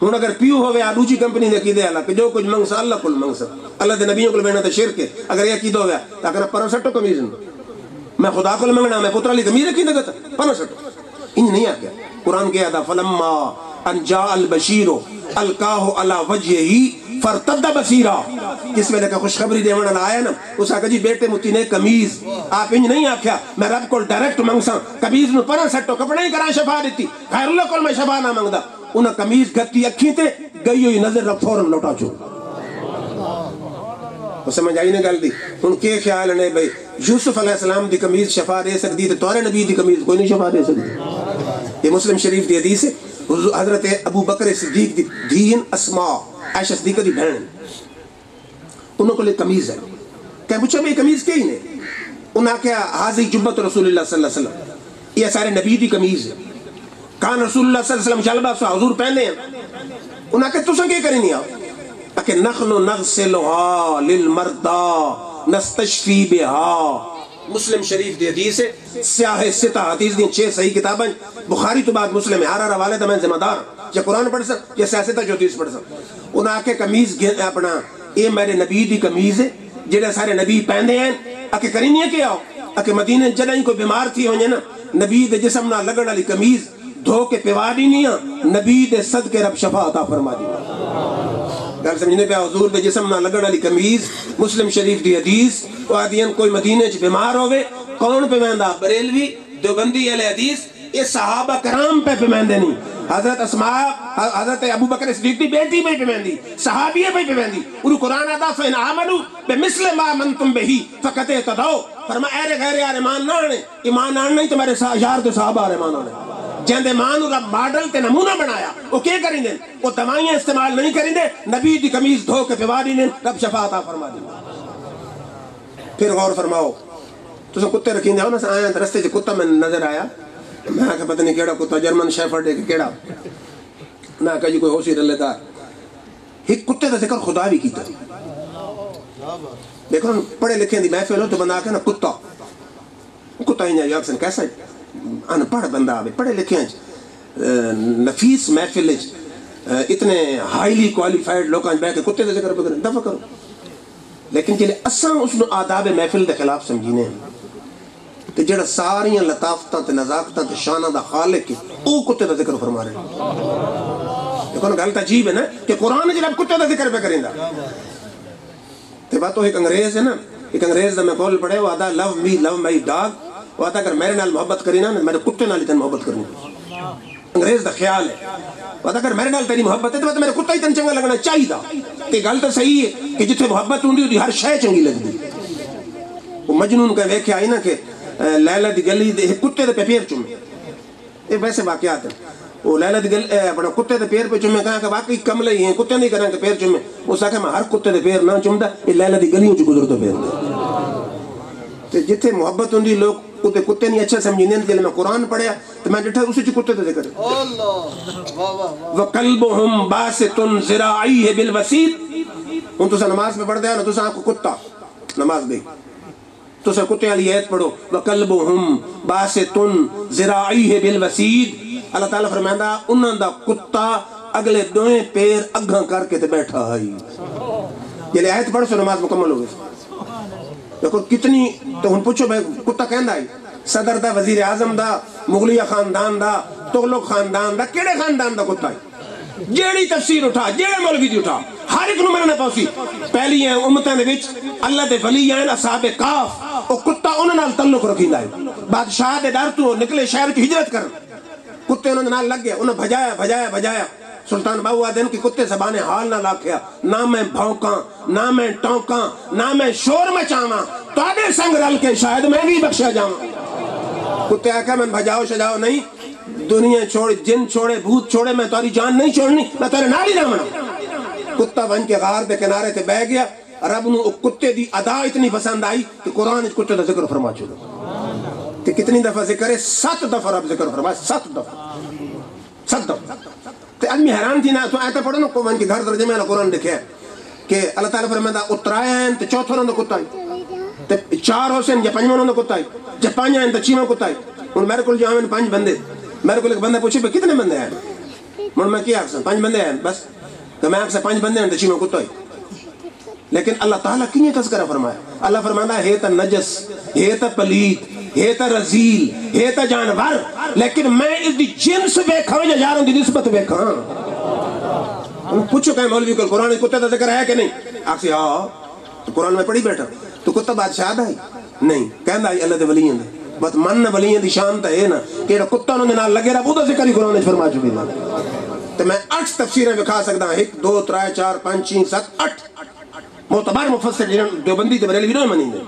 ہن اگر پیو ہوئے آدوچی کمپنی دے کی دے اللہ کہ جو کچھ منگسا اللہ کل منگسا اللہ دے نبیوں کل بہنا تے شرک ہے اگر یہ کی دو گیا تاکہ پرو سٹو کمیز میں خدا کل منگنا میں پتر علی کمیز رکھی دے گتا پرو سٹو انج نہیں آگیا قرآن کیا تھا فلما ان جاء البشیر القاہ علی وجہی فرتد بصیرہ جس میں لکھا خوشخبری دے وانا آیا نا اس آگا جی بیٹے متی نے کمیز آپ انج نہیں آکھیا میں رب کو ڈائریکٹ منگسا کمیز نو پرا سٹو کپڑا ہی کران شفا دیتی خیر اللہ کل میں شفا نہ منگدا انہاں کمیز گھتی اکھی تے گئی ہوئی نظر رب فوراں لوٹا چھو وہ سمجھ آئی نے گل دی ان کے خیال نے بھئی یوسف علیہ السلام دی کمیز شفا دے سکتی تے تورے نبی دی کمیز کوئی نہیں شفا دے سکتی یہ مسلم شریف دی حدیث ہے حضرت ابو بکر صدیق دی دین اسماء عائشہ صدیقہ دی بہن انہوں کو لئے کمیز ہے کہ پوچھا بھئی کمیز کیا ہی نہیں انہوں نے کہا حاضی جبت رسول اللہ صلی اللہ علیہ وسلم یہ سارے نبی دی کمیز ہے کان رسول اللہ صلی اللہ علیہ وسلم شلبہ سا حضور پہنے ہیں انہاں کہ تساں کی کرنی آؤ کہ نخل نغسلها للمرضى نستشفی بها مسلم شریف دی حدیث ہے سیاہ ستہ حدیث دی 6 صحیح کتابیں بخاری تو بعد مسلم ہے ہر حوالے تے میں ذمہ دار یا قرآن پڑھ سک یا سیاہ ستہ جو حدیث پڑھ سک انہاں کے قمیض اپنا اے میرے نبی دی قمیض ہے جڑے سارے نبی پہندے ہیں اکے کرینی ہے کہ آؤ اکے مدینے جڑیں کوئی بیمار تھی ہوئے نا نبی دے جسم نہ لگن والی قمیض دھو کے پیوا دینی نبی دے صدقے رب شفا عطا فرما دی گل سمجھنے پہ حضور دے جسم نہ لگن والی قمیض مسلم شریف دی حدیث او آدین کوئی مدینے چ بیمار ہوئے کون پہ مہندا بریلوی دیوبندی اہل حدیث یہ صحابہ کرام پہ مہندے نہیں حضرت اسماء حضرت ابو بکر صدیق دی بیٹی پہ مہندی صحابیہ پہ مہندی اور قرآن ادا فین عملو بمثل ما منتم بہی فقط اهتدوا فرمایا اے غیر یار ایمان نہ آنے ایمان آنے تو میرے یار دے صحابہ ایمان آنے جہاں مان رب ماڈل تے نمونہ بنایا وہ کیا کریں دیں وہ دوائیاں استعمال نہیں کریں دیں نبی دی قمیض دھو کے پیوا دیں رب شفا عطا فرما دیں پھر غور فرماؤ تو سن کتے رکھیں دے ہو نا آیا رستے سے کتا میں نظر آیا میں آکھا پتہ نہیں کیڑا کتا جرمن شیفرڈ ہے کہ کیڑا میں آکھا جی کوئی ہوسی رلے دار ایک کتے دا ذکر خدا بھی کیتا دیکھو پڑھے لکھیں دی محفل ہو تو بندہ آکھا نا کتا ہی نہیں اکثر کیسا ہے ان پڑھ بندہ آوے پڑھے لکھے ہیں نفیس محفل اتنے ہائیلی کوالیفائیڈ لوگاں بے کے کتے دے ذکر پہ کریں دفع کرو لیکن جلے اساں اس نے آداب محفل دے خلاف سمجھینے ہیں کہ جڑا ساریاں لطافتاں تے نزاکتاں تے شانہ دا خالق ہے او کتے دا ذکر فرما رہے ہیں دیکھو نا غلط عجیب ہے نا کہ قرآن جلے کتے دا ذکر پہ کریں دا تے بات تو ایک انگریز ہے نا ایک انگریز دا میں قول پڑھے وہ آدھا لو می لو مائی ڈاگ وہ آتا اگر میرے نال محبت کری نا میرے کتے نال تین محبت کرنی انگریز دا خیال ہے وہ آتا اگر میرے نال تیری محبت ہے تو میرے کتا ہی تین چنگا لگنا چاہی دا تے گل تو صحیح ہے کہ جتھے محبت ہوندی ہوتی ہر شے چنگی لگ دی وہ مجنون کا ویکھے آئی نا کہ لیلہ دی گلی دے کتے دے پیر چومے یہ ویسے واقعات ہیں وہ لیلہ دی گلی اپنا کتے دے پیر پہ چومے کہا کہ واقعی کملے ہی ہیں کتے نہیں کریں کہ پیر چومے وہ ساکھا میں ہر کتے دے پیر نہ چومدہ یہ لیلہ دی گلیوں چ گزر تو پیر دے جتھے محبت ہوندی لوگ کتے کتے نہیں اچھا سمجھنے جلے میں قرآن پڑھیا تو میں ڈٹھا اسی چی کتے دے ذکر وَقَلْبُهُمْ بَاسِطٌ ذِرَاعِيهِ بِالْوَسِيدِ ہوں تو سا نماز میں پڑھ دیا نا تو سا آپ کو کتا نماز گئی تو سا کتے والی ایت پڑھو وَقَلْبُهُمْ بَاسِطٌ ذِرَاعِيهِ بِالْوَسِيدِ اللہ تعالیٰ فرمائندہ انہاں دا کتا اگلے دوئیں پیر اگھاں کر کے تے بیٹھا ہے جلے ایت پڑھ سو نماز مکمل ہو گئی دیکھو کتنی تو ہن پوچھو بھائی کتا کہندا ہے صدر دا وزیر اعظم دا مغلیہ خاندان دا تغلق خاندان دا کیڑے خاندان دا کتا ہے جیڑی تفسیر اٹھا جیڑے مولوی دی اٹھا ہر ایک نو مرنا پوسی پہلی ہیں امتاں دے وچ اللہ دے ولی ہیں اصحاب کاف او کتا انہاں نال تعلق رکھیندا ہے بادشاہ دے ڈر تو نکلے شہر وچ ہجرت کر کتے انہاں نال لگ گئے انہاں بھجایا سلطان باو آدھن کی کتے زبان حال نہ لاکھیا نہ میں بھونکاں نہ میں ٹونکاں نہ میں شور مچاواں تو آدھے سنگ رل کے شاید میں بھی بخشا جاواں کتے آکھا میں بھجاؤ شجاؤ نہیں دنیا چھوڑ جن چھوڑے بھوت چھوڑے میں تاری جان نہیں چھوڑنی میں تارے نالی جاونا کتا بن کے غار دے کنارے تے بہ گیا رب نو کتے دی ادا اتنی پسند آئی کہ قرآن کتے دا ذکر فرما چھوڑا کہ کتنی دفعہ ذکر ہے 7 دفعہ رب ذکر فرما 7 دفعہ تو آدمی حیران تھی نا تو آیتا پڑھو نا قوان کی گھر درجے میں اللہ قرآن لکھے کہ اللہ تعالیٰ فرمائے دا اترائے ہیں تو چوتھوں نے کتا ہے 4 حسین یا 5 نے کتا ہے جب 5 ہیں تو 6 کتا ہے ان میرے کو جہاں میں 5 بندے میرے کو ایک بندہ پوچھے کتنے بندے ہیں من میں کیا آکسا 5 بندے ہیں بس تو میں آکسا 5 بندے ہیں تو 6 کتا ہے لیکن اللہ تعالیٰ کیوں تذکرہ فرمایا اللہ فرمانا ہے تا نجس ہے تا پلید ہے تا رزیل ہے تا جانور لیکن میں اس دی جنس بیکھا یا یاروں دی نسبت بیکھا پوچھو کہیں مولوی کو قرآن کتے دا ذکر ہے کہ نہیں آکسی ہاں تو قرآن میں پڑھی بیٹھا تو کتا بادشاہ دا ہی نہیں کہندہ آئی اللہ دے ولیین دے بس من ولیین دی شان تا ہے نا کہ کتا انہوں نے نال لگے رہا بودہ ذکر ہی قرآن نے فرما چکی نا تو میں 8 تفسیریں بکھا سکتا ہوں 1 2 3 4 5 6 7 8 معتبر مفسر جنہوں دیوبندی تے بریلوی نہ منیں دے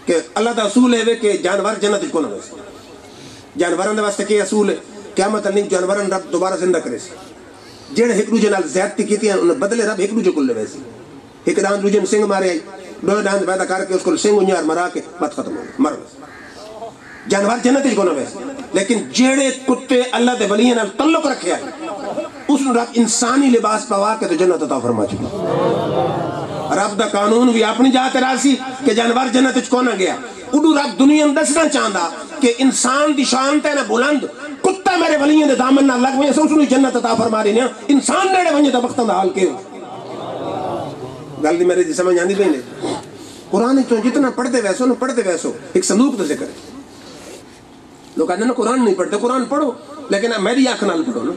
کہ اللہ دا اصول ہے کہ جانور جنت کو نہ ویسے جانوروں دے واسطے کہ اصول ہے قیامت نہیں جانوروں رب دوبارہ زندہ کرے سی جڑے ایک دوجے نال زیادتی کیتی ہیں انہیں بدلے رب ایک دوجے کو لے ویسے ایک ڈان دوجے سنگ مارے آئی 2 ڈان پیدا کر کے اس کو سنگ انجار مرا کے بات ختم ہو مر جانور جنت کو نہ ویسے، لیکن جیڑے کتے اللہ دے ولیاں نال تعلق رکھے آئے اس نے رب انسانی لباس پوا کے تو جنت عطا فرما چکا. رب دا قانون بھی اپنی جا تے راسی کہ جانور جنت وچ کون گیا. اڈو رب دنیا میں دسنا چاہندا کہ انسان دی شان تے نہ بلند کتا میرے ولیاں دے دامن نال لگ وے اس نوں جنت عطا فرما رہے ہیں. انسان نیڑے ونجے تے وقتاں دا حال کی گل دی میرے دی سمجھ آندی پئی نے. قرآن تو جتنا پڑھتے ویسو نہ پڑھتے ویسو ایک صندوق دا ذکر ہے. لوگ کہتے ہیں نا قرآن نہیں پڑھتے، قرآن پڑھو لیکن میری آنکھ نال پڑھو نا.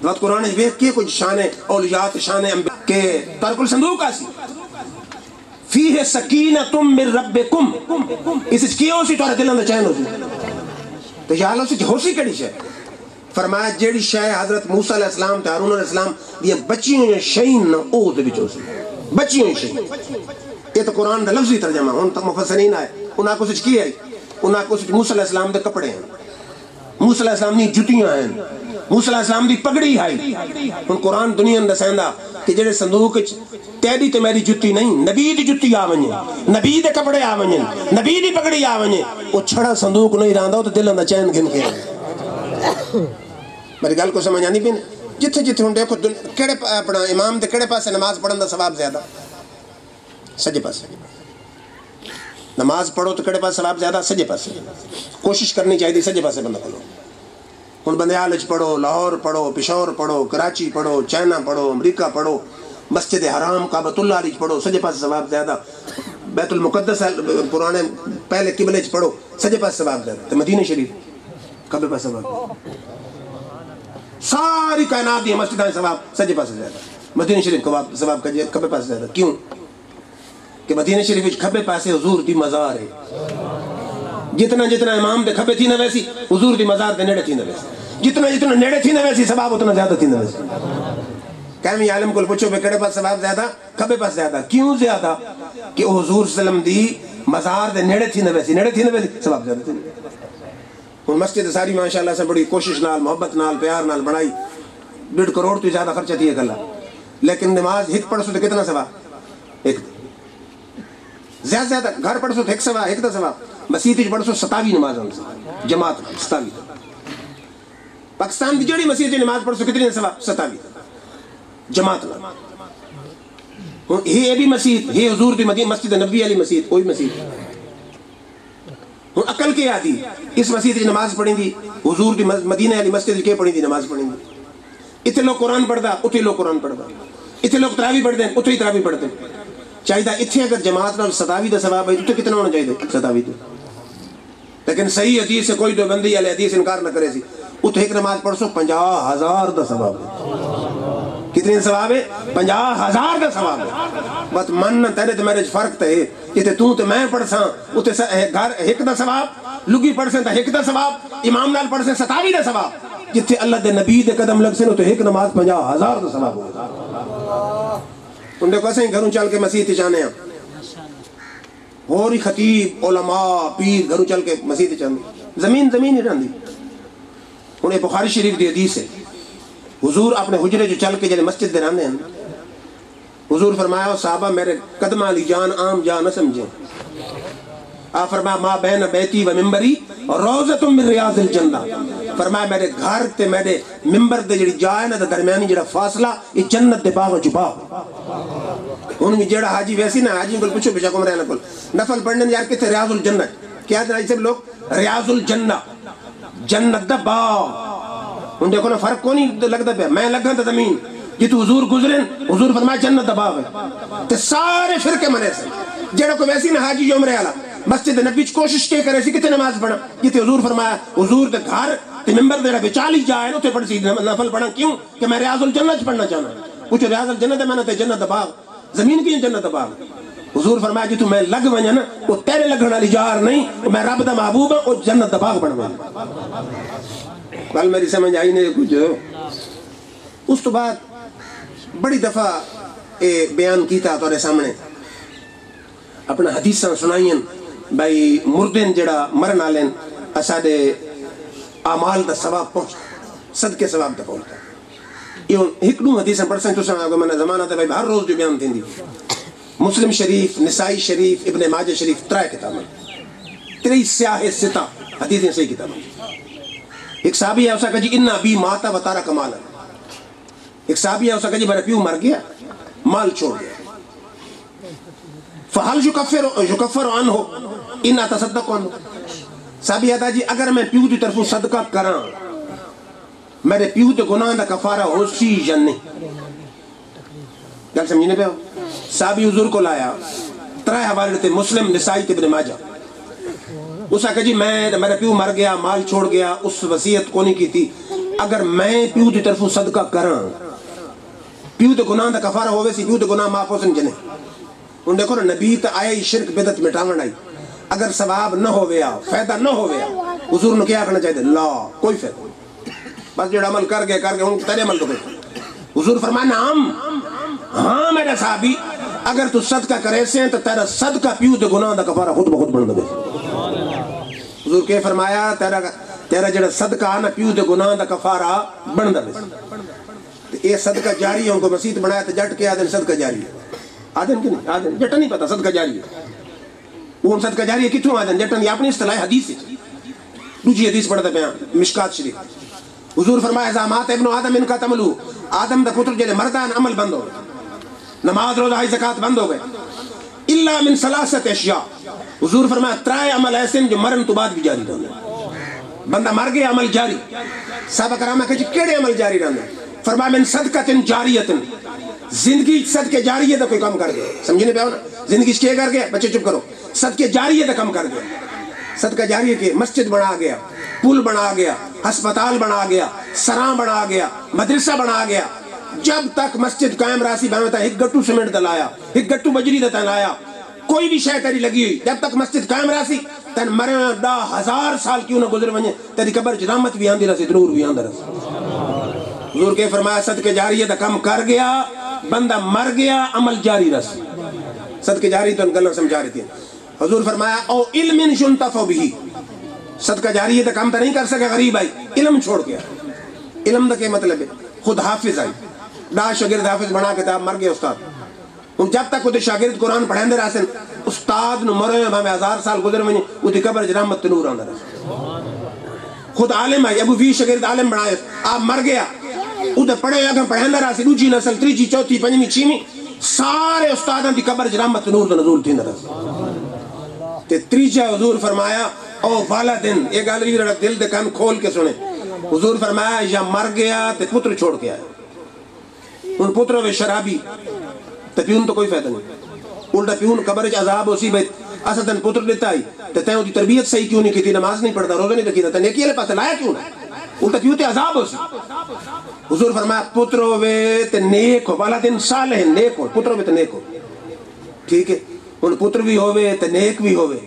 بات قرآن ویکھ کے کچھ شان اولیات شان انبیاء کے ترک الصندوق آسی فیہ سکینۃ من ربکم اس کی ہو سی تہاڈے دلاں دا چین ہو سی تو یا اللہ سی ہو سی کیڑی شے. فرمایا جیڑی شے حضرت موسیٰ علیہ السلام تے ہارون علیہ السلام دی بچی ہوئی شین نہ او دے وچ ہو سی بچی ہوئی شین. یہ تو قرآن دا لفظی ترجمہ ہن تک مفسرین آئے انہاں کو سچ کی ہے انہاں کو سچ موسیٰ علیہ السلام دے کپڑے ہیں، موسیٰ علیہ السلام دی جتیاں ہیں، موسیٰ علیہ السلام دی پگڑی ہے. ہن قرآن دنیا اندر دسیندا کہ جڑے صندوق وچ تیری تے میری جتی نہیں نبی دی جتی آ ونجے، نبی دے کپڑے آ ونجے، نبی دی پگڑی آ ونجے، او چھڑا صندوق نہیں رہندا تے دلاں دا چین گھن کے. میری گل کو سمجھ آندی پئی نے. جتھے جتھے ہن دیکھو کیڑے اپنا امام دے کیڑے پاسے نماز پڑھن دا ثواب زیادہ؟ سجے پاسے. نماز پڑھو تو کیڑے پاس ثواب زیادہ؟ سجے پاسے. کوشش کرنی چاہیے سجے پاسے بندہ پڑھو. ہن بندیال وچ پڑھو، لاہور پڑھو، پشاور پڑھو، کراچی پڑھو، چائنا پڑھو، امریکہ پڑھو، مسجد حرام کعبۃ اللہ علیہ پڑھو، سجے پاسے ثواب زیادہ. بیت المقدس پرانے پہلے قبلے وچ پڑھو، سجے پاسے ثواب زیادہ. تے مدینہ شریف کعبے پاسے ثواب، ساری کائنات دی مسجداں ثواب سجے پاسے زیادہ. مدینہ شریف ثواب کعبے پاسے زیادہ. کیوں کہ مدینہ شریف وچ کھبے پاسے حضور دی مزار ہے. جتنا جتنا امام دے کھبے تھی نہ ویسی حضور دی مزار دے نیڑے تھی نہ ویسی. جتنا جتنا نیڑے تھی نہ ویسی ثواب اتنا زیادہ تھی نہ ویسی. کہیں عالم کو پوچھو بے کڑے پاس ثواب زیادہ؟ کھبے پاس زیادہ. کیوں زیادہ؟ کہ وہ حضور صلی اللہ علیہ وسلم دی مزار دے نیڑے تھی نہ ویسی، نیڑے تھی نہ ویسی ثواب زیادہ تھی. ہن مسجد ساری ماشاءاللہ سے بڑی کوشش نال محبت نال پیار نال بنائی، 1.5 کروڑ تو زیادہ خرچہ تھی گلا، لیکن نماز ایک پڑھ سو تو کتنا ثواب؟ ایک زیادہ زیادہ. گھر پڑھ سو تو ایک ثواب، ایک دا ثواب. مسجد پڑھ سو 27 نماز جماعت 27. پاکستان کی جڑی مسجد نماز پڑھ سو کتنی ثواب؟ 27 جماعت. یہ بھی مسجد، یہ حضور دی مسجد نبوی علی مسجد، کوئی مسجد. ہوں عقل کے آتی اس مسجد کی نماز پڑھیں دی، حضور دی مدینہ علی مسجد کے پڑھیں دی نماز پڑھیں دی. اتنے لوگ قرآن پڑھتا اتنے لوگ قرآن پڑھتا، اتنے لوگ تراویح پڑھتے ہیں اتنے ہی تراویح پڑھتے ہیں. چاہیے اتنے اگر جماعت نال 27 دا ثواب ہے اتنے کتنا ہونا چاہیے 27 تو. لیکن صحیح حدیث سے کوئی دیوبندی علی حدیث انکار نہ کرے سی. اتنے ایک نماز پڑھ سو 50,000 دا ثواب ہے. کتنی ثواب ہے؟ 50,000 دا ثواب ہے. بس من تیرے تے میرے فرق تے جتے تو تے میں پڑھ ساں اتنے گھر ایک دا ثواب، لگی پڑھ سیں تے ایک دا ثواب، امام نال پڑھ سیں 27 دا ثواب. جتے اللہ دے نبی دے قدم لگ سیں تو ایک نماز 50,000 دا ثواب ہوگا. ان دیکھو ایسے ہی گھروں چل کے مسیح چاہنے ہیں، اور ہی خطیب علماء پیر گھروں چل کے مسیح چاہنے، زمین ہی رہن دی. انہیں بخاری شریف دی حدیث ہے، حضور اپنے حجرے جو چل کے جلے مسجد دے رہنے ہیں، حضور فرمایا صحابہ میرے قدمہ علی جان عام جان نہ سمجھیں. آپ فرمایا ما بین بیتی و ممبری روضۃ من ریاض الجنہ. فرمایا میرے گھر تے میرے ممبر دے جڑی جائے نا درمیانی جڑا فاصلہ یہ جنت دے باغ چھپا. ان میں جڑا حاجی ویسی نا حاجی کو پوچھو بے شک عمرہ کو نفل پڑھنے یار کتے ریاض الجنہ کیا جناب سب لوگ ریاض الجنہ جنت دا باغ. ان دیکھو نا فرق کو نہیں لگتا پہ میں لگا تھا زمین جتو حضور گزرن حضور فرمایا جنت دا باغ ہے. تے سارے فرقے منے سے جڑا کو ویسی نا حاجی جو عمرے والا مسجد نبی وچ کوشش کے کرے سی کتے نماز پڑھا جتے حضور فرمایا حضور دے گھر تے منبر دے بچالی جائے اوتے پڑھ سی نفل پڑھا. کیوں کہ میں ریاض الجنہ چ پڑھنا چاہنا. پوچھو ریاض الجنہ تے میں تے جنت دا باغ زمین کی جنت دا باغ. حضور فرمایا جتو میں لگ ونجا نا وہ تیرے لگن والی جار نہیں، میں رب دا محبوب ہوں، وہ جنت دا باغ بنوا. کل میری سمجھ آئی نہیں کچھ. اس تو بعد بڑی دفعہ بیان کیتا تورے سامنے اپنا حدیثاں سنائیں بھائی مردن جڑا مرن آلین اساڑے اعمال دا ثواب پہنچ صدقے ثواب دا پہنچتا. یہ ایک دو حدیثاں پڑھ سکتے تو سنگا میں نے زمانہ تھا بھائی ہر روز جو بیان تھی مسلم شریف، نسائی شریف، ابن ماجہ شریف 3 کتابیں 3 سیاہ ستہ حدیثیں صحیح کتاب ایک صحابی ہے اسا کہ جی ان ابی ماتا و تارک مالا ایک صحابی ہے اسا کہ جی میرا پیو مر گیا مال چھوڑ گیا فحل یکفر عنہ ان اتصدق عنہ صحابی آتا جی اگر میں پیو دی طرفوں صدقہ کراں میرے پیو تے گناہ دا کفارہ ہو سی یا نہیں گل سمجھنے پہ ہو صحابی حضور کو لایا ترائے حوالے تے مسلم نسائی تے ابن ماجہ اسا کہ جی میں میرا پیو مر گیا مال چھوڑ گیا اس وصیت کو نہیں کی تھی اگر میں پیو دی طرفوں صدقہ کراں پیو تے گناہ دا کفارہ ہوئے سی پیو تے گناہ معاف ہو سن جنے ان دیکھو نا نبی تا آئے شرک بدت مٹاون آئی اگر ثواب نہ ہویا فائدہ نہ ہویا حضور نے کیا کرنا چاہتے لا کوئی فائدہ بس جو عمل کر گئے ان تیرے عمل تو کوئی حضور فرمایا نعم ہاں میرا صحابی اگر تو صدقہ کرے سے تو تیرا صدقہ پیو دے گناہ دا کفارہ خود بخود بن دے حضور کے فرمایا تیرا جڑا صدقہ آنا پیو دے گناہ دا کفارہ بن دے یہ صدقہ جاری ہے ان کو مسیح بنایا تو جٹ کے آدھن صدقہ جاری ہے آدھن کی نہیں آدھن جٹا نہیں پتا صدقہ جاری ہے وہ صدقہ جاری ہے کتوں آدھن جٹا نہیں اپنی اصطلاح حدیث ہے دوسری حدیث پڑھتا پہ مشکات شریف حضور فرمایا زامات ابن آدم ان کا تملو آدم دا پتر جلے مردان عمل بند ہو گئے نماز روزہ زکات بند ہو گئے الا من ثلاثت اشیاء حضور فرمایا ترائے عمل ایسے جو مرن تو بعد بھی جاری رہنے بندہ مر گیا عمل جاری صحابہ کرام کہ کیڑے عمل جاری رہنے فرمایا من صدقۃ جاریۃ زندگی صدقے جاریہ دا کوئی کم کر گیا سمجھنے پہ ہو نا زندگی کیا کر گیا بچے چپ کرو صدقے جاریہ دا کم کر گیا صدقہ جاریہ کے مسجد بنا گیا پل بنا گیا ہسپتال بنا گیا سراں بنا گیا مدرسہ بنا گیا جب تک مسجد قائم راسی بناتا ایک گٹو سیمنٹ دلایا ایک گٹو بجری دتا لایا کوئی بھی شے تیری لگی ہوئی جب تک مسجد قائم راسی تن مرے 10,000 سال کیوں نہ گزر ونجے تیری قبر رحمت بھی آندی رسی ضرور بھی آندی رسی حضور کے فرمایا صدقے جاریہ دا کم کر گیا بندہ مر گیا عمل جاری رسی صدقے جاری تو ان گلوں سمجھا رہی تھی حضور فرمایا او علم ينتفع به صدقہ جاریہ دا کام تا نہیں کر سکے غریب آئی علم چھوڑ گیا علم دا کیا مطلب ہے خود حافظ آئی دا شاگرد حافظ بنا کے مر گیا استاد ان جب تک وہ شاگرد قرآن پڑھیں دے رہا استاد نو مرے ہمیں 1000 سال گزر میں وہ قبر رحمت نور آندہ رہا خود عالم آئی ابو فی شاگرد عالم بنائے آپ مر گیا ادھے پڑھے اگر پڑھیں دے رہا دوجی نسل تریجی چوتھی پنجمی چھیمی سارے استادوں کی قبر رحمت نور دا نزول تھی رہا تے تریجا حضور فرمایا او والدن یہ گالری رہا دل دے کان کھول کے سنے حضور فرمایا یا مر گیا تے پتر چھوڑ گیا ان پتروں میں شرابی تے پیون تو کوئی فائدہ نہیں الٹا پیون قبر عذاب ہوسی بھئی اسدن پتر دیتا ہی تے تیوں دی تربیت صحیح کیوں نہیں کی تھی نماز نہیں پڑھتا روزہ نہیں رکھی تھا نیکی والے پاس لایا کیوں نہیں الٹا پیو تے عذاب ہوسی حضور فرمایا پتر ہوئے تے نیک ہو والدن صالح نیک ہو پتر ہوئے تے نیک ہو ٹھیک ہے ان پتر بھی ہوئے تے نیک بھی ہوئے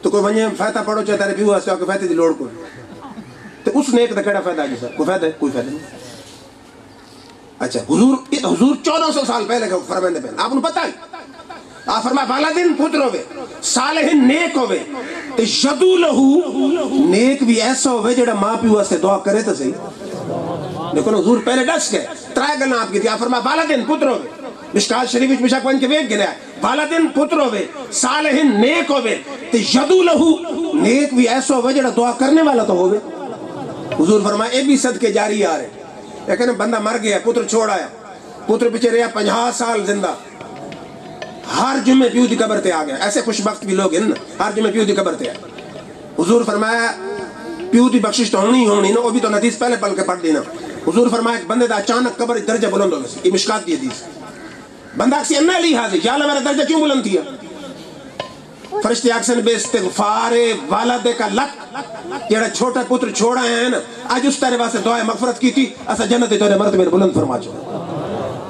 تو کوئی منجے فائدہ پڑھو چاہے تارے پیو آسے آکے فائدہ دی لوڑ کو تے اس نیک دا کیڑا فائدہ آگی سر کوئی فائدہ ہے کوئی فائدہ نہیں اچھا حضور 1400 سال پہلے کا فرمائندے پہلے آپ انہوں پتہ ہے آپ فرمائے والدین پتر ہوئے صالح نیک ہوئے تے شدو لہو نیک بھی ایسا ہوئے جڑا ماں پیو آسے دعا کرے تو صحیح لیکن حضور پہلے ڈس گئے ترائے گلنا آپ کی تھی آپ فرمائے والدین پتر ہوئے مشکات شریف مشاک پہن کے ویک گنے آئے والدین پتر ہوئے صالح نیک ہوئے تے شدو لہو نیک بھی ایسا ہوئے جڑا دعا کرنے والا تو ہوئے حضور فرمائے اے بھی صدقے جاری آ رہے لیکن بندہ مر گیا پتر چھوڑ آیا پتر پیچھے رہا 50 سال زندہ ہر جمعے پیو دی قبر تے آ گیا ایسے خوشبخت بھی لوگ ہیں نا ہر جمعے پیو دی قبر تے آئے حضور فرمایا پیو دی بخشش تو ہونی نا وہ بھی تو حدیث پہلے پل کے پڑھ دینا حضور فرمایا ایک بندے دا اچانک قبر درجہ بلند ہو گیا یہ مشکات دی حدیث بندہ اکسی انہ لی حاضر یا اللہ میرا درجہ کیوں بلند تھیا فرشتے اکسن بے استغفار والد کا لک جیڑا چھوٹا پتر چھوڑا ہے نا آج اس طرح واسے دعائے مغفرت کی تھی اسا جنت تیرے مرتبے بلند فرما چھوڑا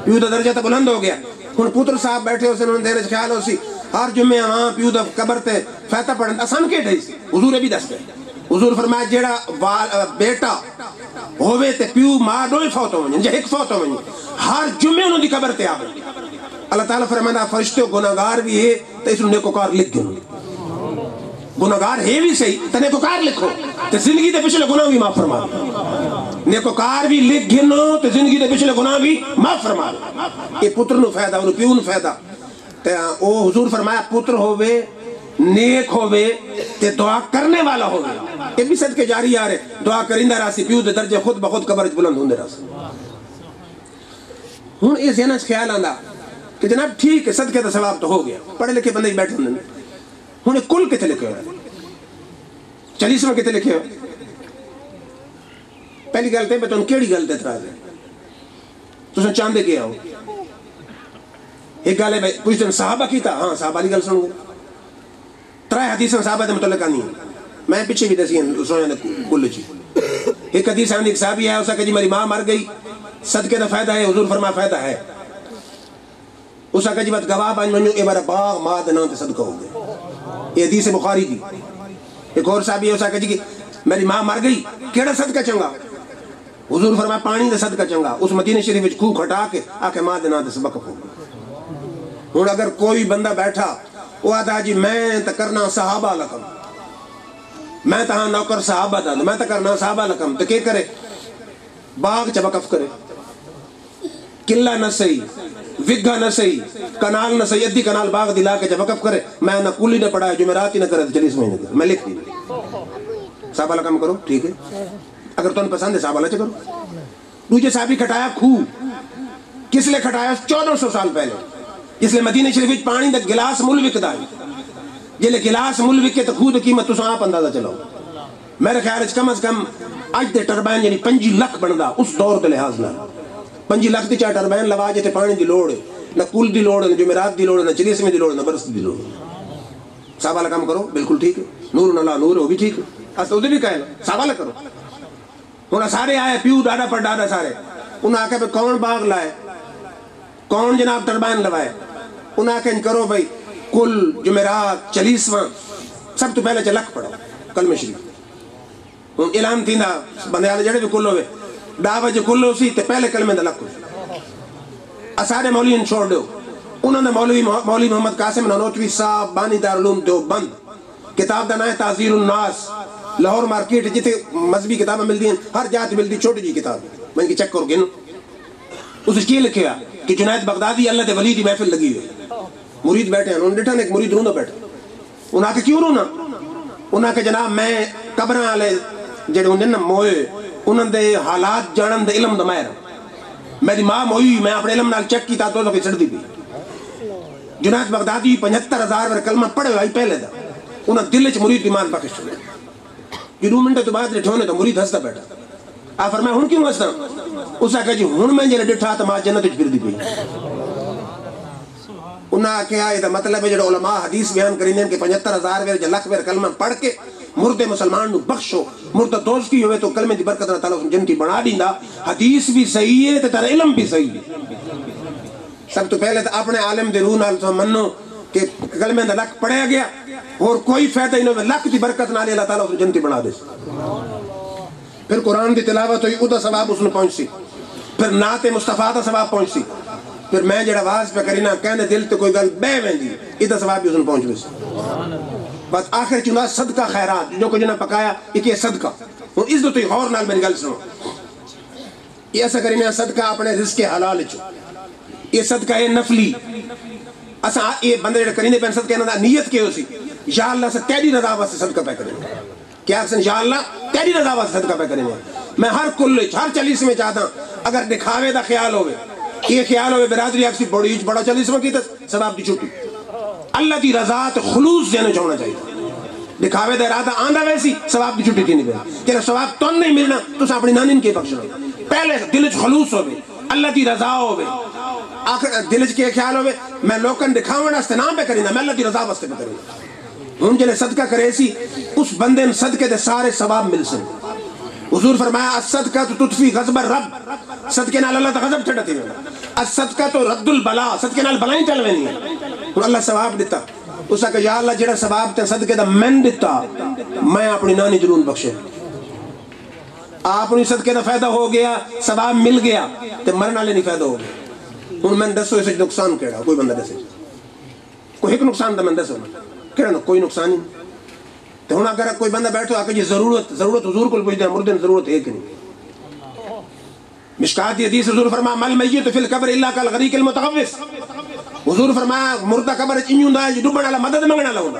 پیو دا درجہ تا بلند ہو گیا ہن پتر صاحب بیٹھے اسے انہوں نے دینے خیال ہو سی ہر جمعہ وہاں پیو دا قبر تے فیتہ پڑھن آسان کے ڈھائی سی حضور بھی دس گئے حضور فرمایا جیڑا بیٹا ہوئے تے پیو ماں دوئی فوت ہو جا ایک فوت ہو ہر جمعہ انہوں دی قبر تے آ گئے اللہ تعالیٰ فرمایا فرشتے گناہگار بھی ہے تو اس نیکوکار لکھ گئے گناہگار ہے بھی صحیح تو نیکوکار لکھو تو زندگی دے پچھلے گناہ بھی معاف فرما نیکوکار بھی لکھ گنو تو زندگی دے پچھلے گناہ بھی معاف فرما یہ پتر نو فائدہ اور پیو نو فائدہ او حضور فرمایا پتر ہوئے نیک ہوئے تے دعا کرنے والا ہوئے یہ بھی صدقے جاری آ رہے دعا کرندہ راسی پیو دے درجے خود بخود قبر بلند ہوندے راسی ہوں یہ ذہن خیال آندا کہ جناب ٹھیک ہے صدقے دا ثواب تو ہو گیا پڑھے لکھے بندے بیٹھے ہوندے ہوں کل کتے لکھے ہوئے 40واں کتے لکھے ہوئے پہلی گل تے میں تم کیڑی گل تے اعتراض ہے تساں چاندے کیا ہو ایک گل ہے پوچھتے ہیں صحابہ کی تھا ہاں صحابہ کی گل سنو گے 3 حدیث صحابہ دے متعلق آنی ہیں میں پیچھے بھی دسی ہیں سونے کل چی ایک حدیث آنی ایک صحابی ہے اسا کہ جی میری ماں مر گئی صدقے دا فائدہ ہے حضور فرما فائدہ ہے اسا کہ جی بات گواہ بن منو اے بارا باغ ماں دے نام تے صدقہ ہو گیا یہ حدیث بخاری دی ایک اور صحابی ہے اسا کہ جی میری ماں مر گئی کیڑا صدقہ چنگا حضور فرما پانی دا صدقہ چنگا اس مدینہ شریف وچ خوہ کھٹا کے آکے ماں دے نام تے صدقہ ہو گیا ہوں اگر کوئی بندہ بیٹھا وہ آتا جی میں تا کرنا صحابہ لکم میں تہاں نوکر صحابہ دا میں تا کرنا صحابہ لکم تو کیا کرے باغ چا وقف کرے قلعہ نہ صحیح وگہ نہ صحیح کنال نہ صحیح ادھی کنال باغ دلا کے چا وقف کرے میں نہ کلی نہ پڑھا ہے جمعرات ہی نہ کرے 40 مہینے کرے میں لکھ دی صحابہ لکم کرو ٹھیک ہے اگر تمہیں پسند ہے صحابہ لچ کرو دوجہ صحابی کھٹایا خوہ کس لئے کھٹایا 1400 سال پہلے اس لئے مدینہ شریف پانی دا گلاس مل وکدا ہے جلے گلاس مل وکے تو خود قیمت تو آپ اندازہ چلاؤ میرے خیال ہے کم از کم آج تے ٹربائن یعنی 5 لاکھ بندا اس دور کے لحاظ نہ 5 لاکھ دی چاہ ٹربائن لوا جتے پانی دی لوڑ ہے نہ کل دی لوڑ ہے نہ جمعرات دی لوڑ ہے نہ 40 میں دی لوڑ ہے نہ برس دی لوڑ ہے صحابہ والا کام کرو بالکل ٹھیک ہے نور اللہ نور ہے وہ بھی ٹھیک ہے تو ادھر بھی کہے صحابہ والا کرو انہاں سارے آئے پیو ڈاڈا پر ڈاڈا سارے انہاں آکے پہ کون باغ لائے کون جناب ٹربائن لوائے انہاں آکے کرو بھائی کل جمعرات 40واں سب تو پہلے لکھ پڑھو کلمہ شریف اعلان تھی بندے والے جڑے بھی کل ہوئے ڈاوا جو کل ہو سی تے پہلے کلمے دا لکھ ہو سارے مولوی چھوڑ دو انہوں نے مولوی محمد قاسم نانوتوی صاحب بانی دارالعلوم دیوبند کتاب دا نام ہے تعزیر الناس لاہور مارکیٹ جتے مذہبی کتابیں ملتی ہیں ہر جات ملتی چھوٹی جی کتاب میں ان کی چیک کرو گن اس کی لکھیا کہ جنید بغدادی اللہ دے ولی دی محفل لگی ہوئے مرید بیٹھے ہیں انہوں نے ڈٹھا ایک مرید رونا بیٹھے انہاں کے کیوں رونا انہاں کے جناب میں قبران والے جڑے انہوں نے موئے انہوں نے حالات جانن دے علم دا ماہر میری ماں موئی میں اپنے علم نال چیک کی تا تو سڑ دی بھی جنید بغدادی 75,000 ور کلمہ پڑھے ہوئی پہلے دا انہاں دل وچ مرید ایمان بخش ہوئے یہ 2 منٹ تو بعد ڈٹھونے تو مرید ہستا بیٹھا آپ فرمایا ہن کیوں ہستا اسا کہ جی ہن میں جڑے ڈٹھا تو ماں جنت وچ پھر دی پئی انہاں کیا ہے مطلب ہے جو علماء حدیث بیان کریں کہ 75,000 ویر لکھ ویر کلمہ پڑھ کے مردے مسلمان نو بخشو مردہ دوست کی ہوئے تو کلمے دی برکت اللہ تعالیٰ جنتی بنا دیندا حدیث بھی صحیح ہے تو تیرا علم بھی صحیح ہے سب تو پہلے تو اپنے عالم دے روح نال تو منو کہ کلمے دا لکھ پڑھیا گیا اور کوئی فائدہ ہی نہیں لکھ دی برکت نال اللہ تعالیٰ جنتی بنا دے پھر قرآن دی تلاوت ہوئی ادا ثواب اس نے پہنچ سی پھر نعت مصطفیٰ دا ثواب پہنچ سی پھر میں جڑا واز پہ کرینا کہنے دل تے کوئی گل بے ویندی ادا ثواب بھی اس نے پہنچ سی بس آخر چنا صدقہ خیرات جو کچھ نہ پکایا ایک یہ صدقہ ہوں اس دو تو غور نال میری گل سنو یہ ایسا کرینا صدقہ اپنے رزق حلال چو یہ صدقہ ہے نفلی اسا یہ بندے جڑے کرینے پہ صدقہ انہاں نیت کے ہو سی یا اللہ سے تیری رضا واسطے صدقہ پہ کریں کیا اکسن یا اللہ تیری رضا واسطے صدقہ پہ کریں میں ہر کل ہر 40 میں چاہتا ہوں اگر دکھاوے دا خیال ہوئے یہ خیال ہوئے برادری اکسی بڑی بڑا 40 میں کی تا ثواب دی چھوٹی اللہ دی رضا تے خلوص دینے چاہنا چاہیے دکھاوے دا ارادہ آندہ ویسی ثواب دی چھوٹی تھی نہیں بے کہ ثواب تو نہیں ملنا تو اپنی نانین کے بخشنا پہلے دلچ خلوص ہوئے اللہ دی رضا ہوئے آخر دلچ کے خیال ہوئے میں لوکن دکھاونا استنام پہ کرینا میں اللہ دی رضا واسطے پہ کرینا ہم جلے صدقہ کرے سی اس بندے نے صدقے دے سارے ثواب مل سن حضور فرمایا الصدقہ تو تطفی غضب الرب صدقے نال اللہ تا غضب چھڑتی ہے الصدقہ تو رد البلا صدقے نال بلائیں چل وینی ہے اللہ ثواب دیتا اسا کہ یا اللہ جڑا ثواب تے صدقے دا من دیتا میں اپنی نانی ضرور بخشے اپنی صدقے دا فائدہ ہو گیا ثواب مل گیا تے مرن والے نہیں فائدہ ہو گیا ہن میں دسو اس نقصان کیڑا کوئی بندہ دسے کوئی ایک نقصان دا میں دسو کیڑا کوئی نقصان نہیں تو ہن اگر کوئی بندہ بیٹھو آ کے جی ضرورت حضور کو پوچھتے ہیں مردے ضرورت ہے کہ نہیں مشکات حدیث حضور فرمایا مل میت فی القبر الا کالغریق المتغوث حضور فرمایا مردہ قبر انج ہوندا ہے ڈوبن والا مدد منگن والا ہوندا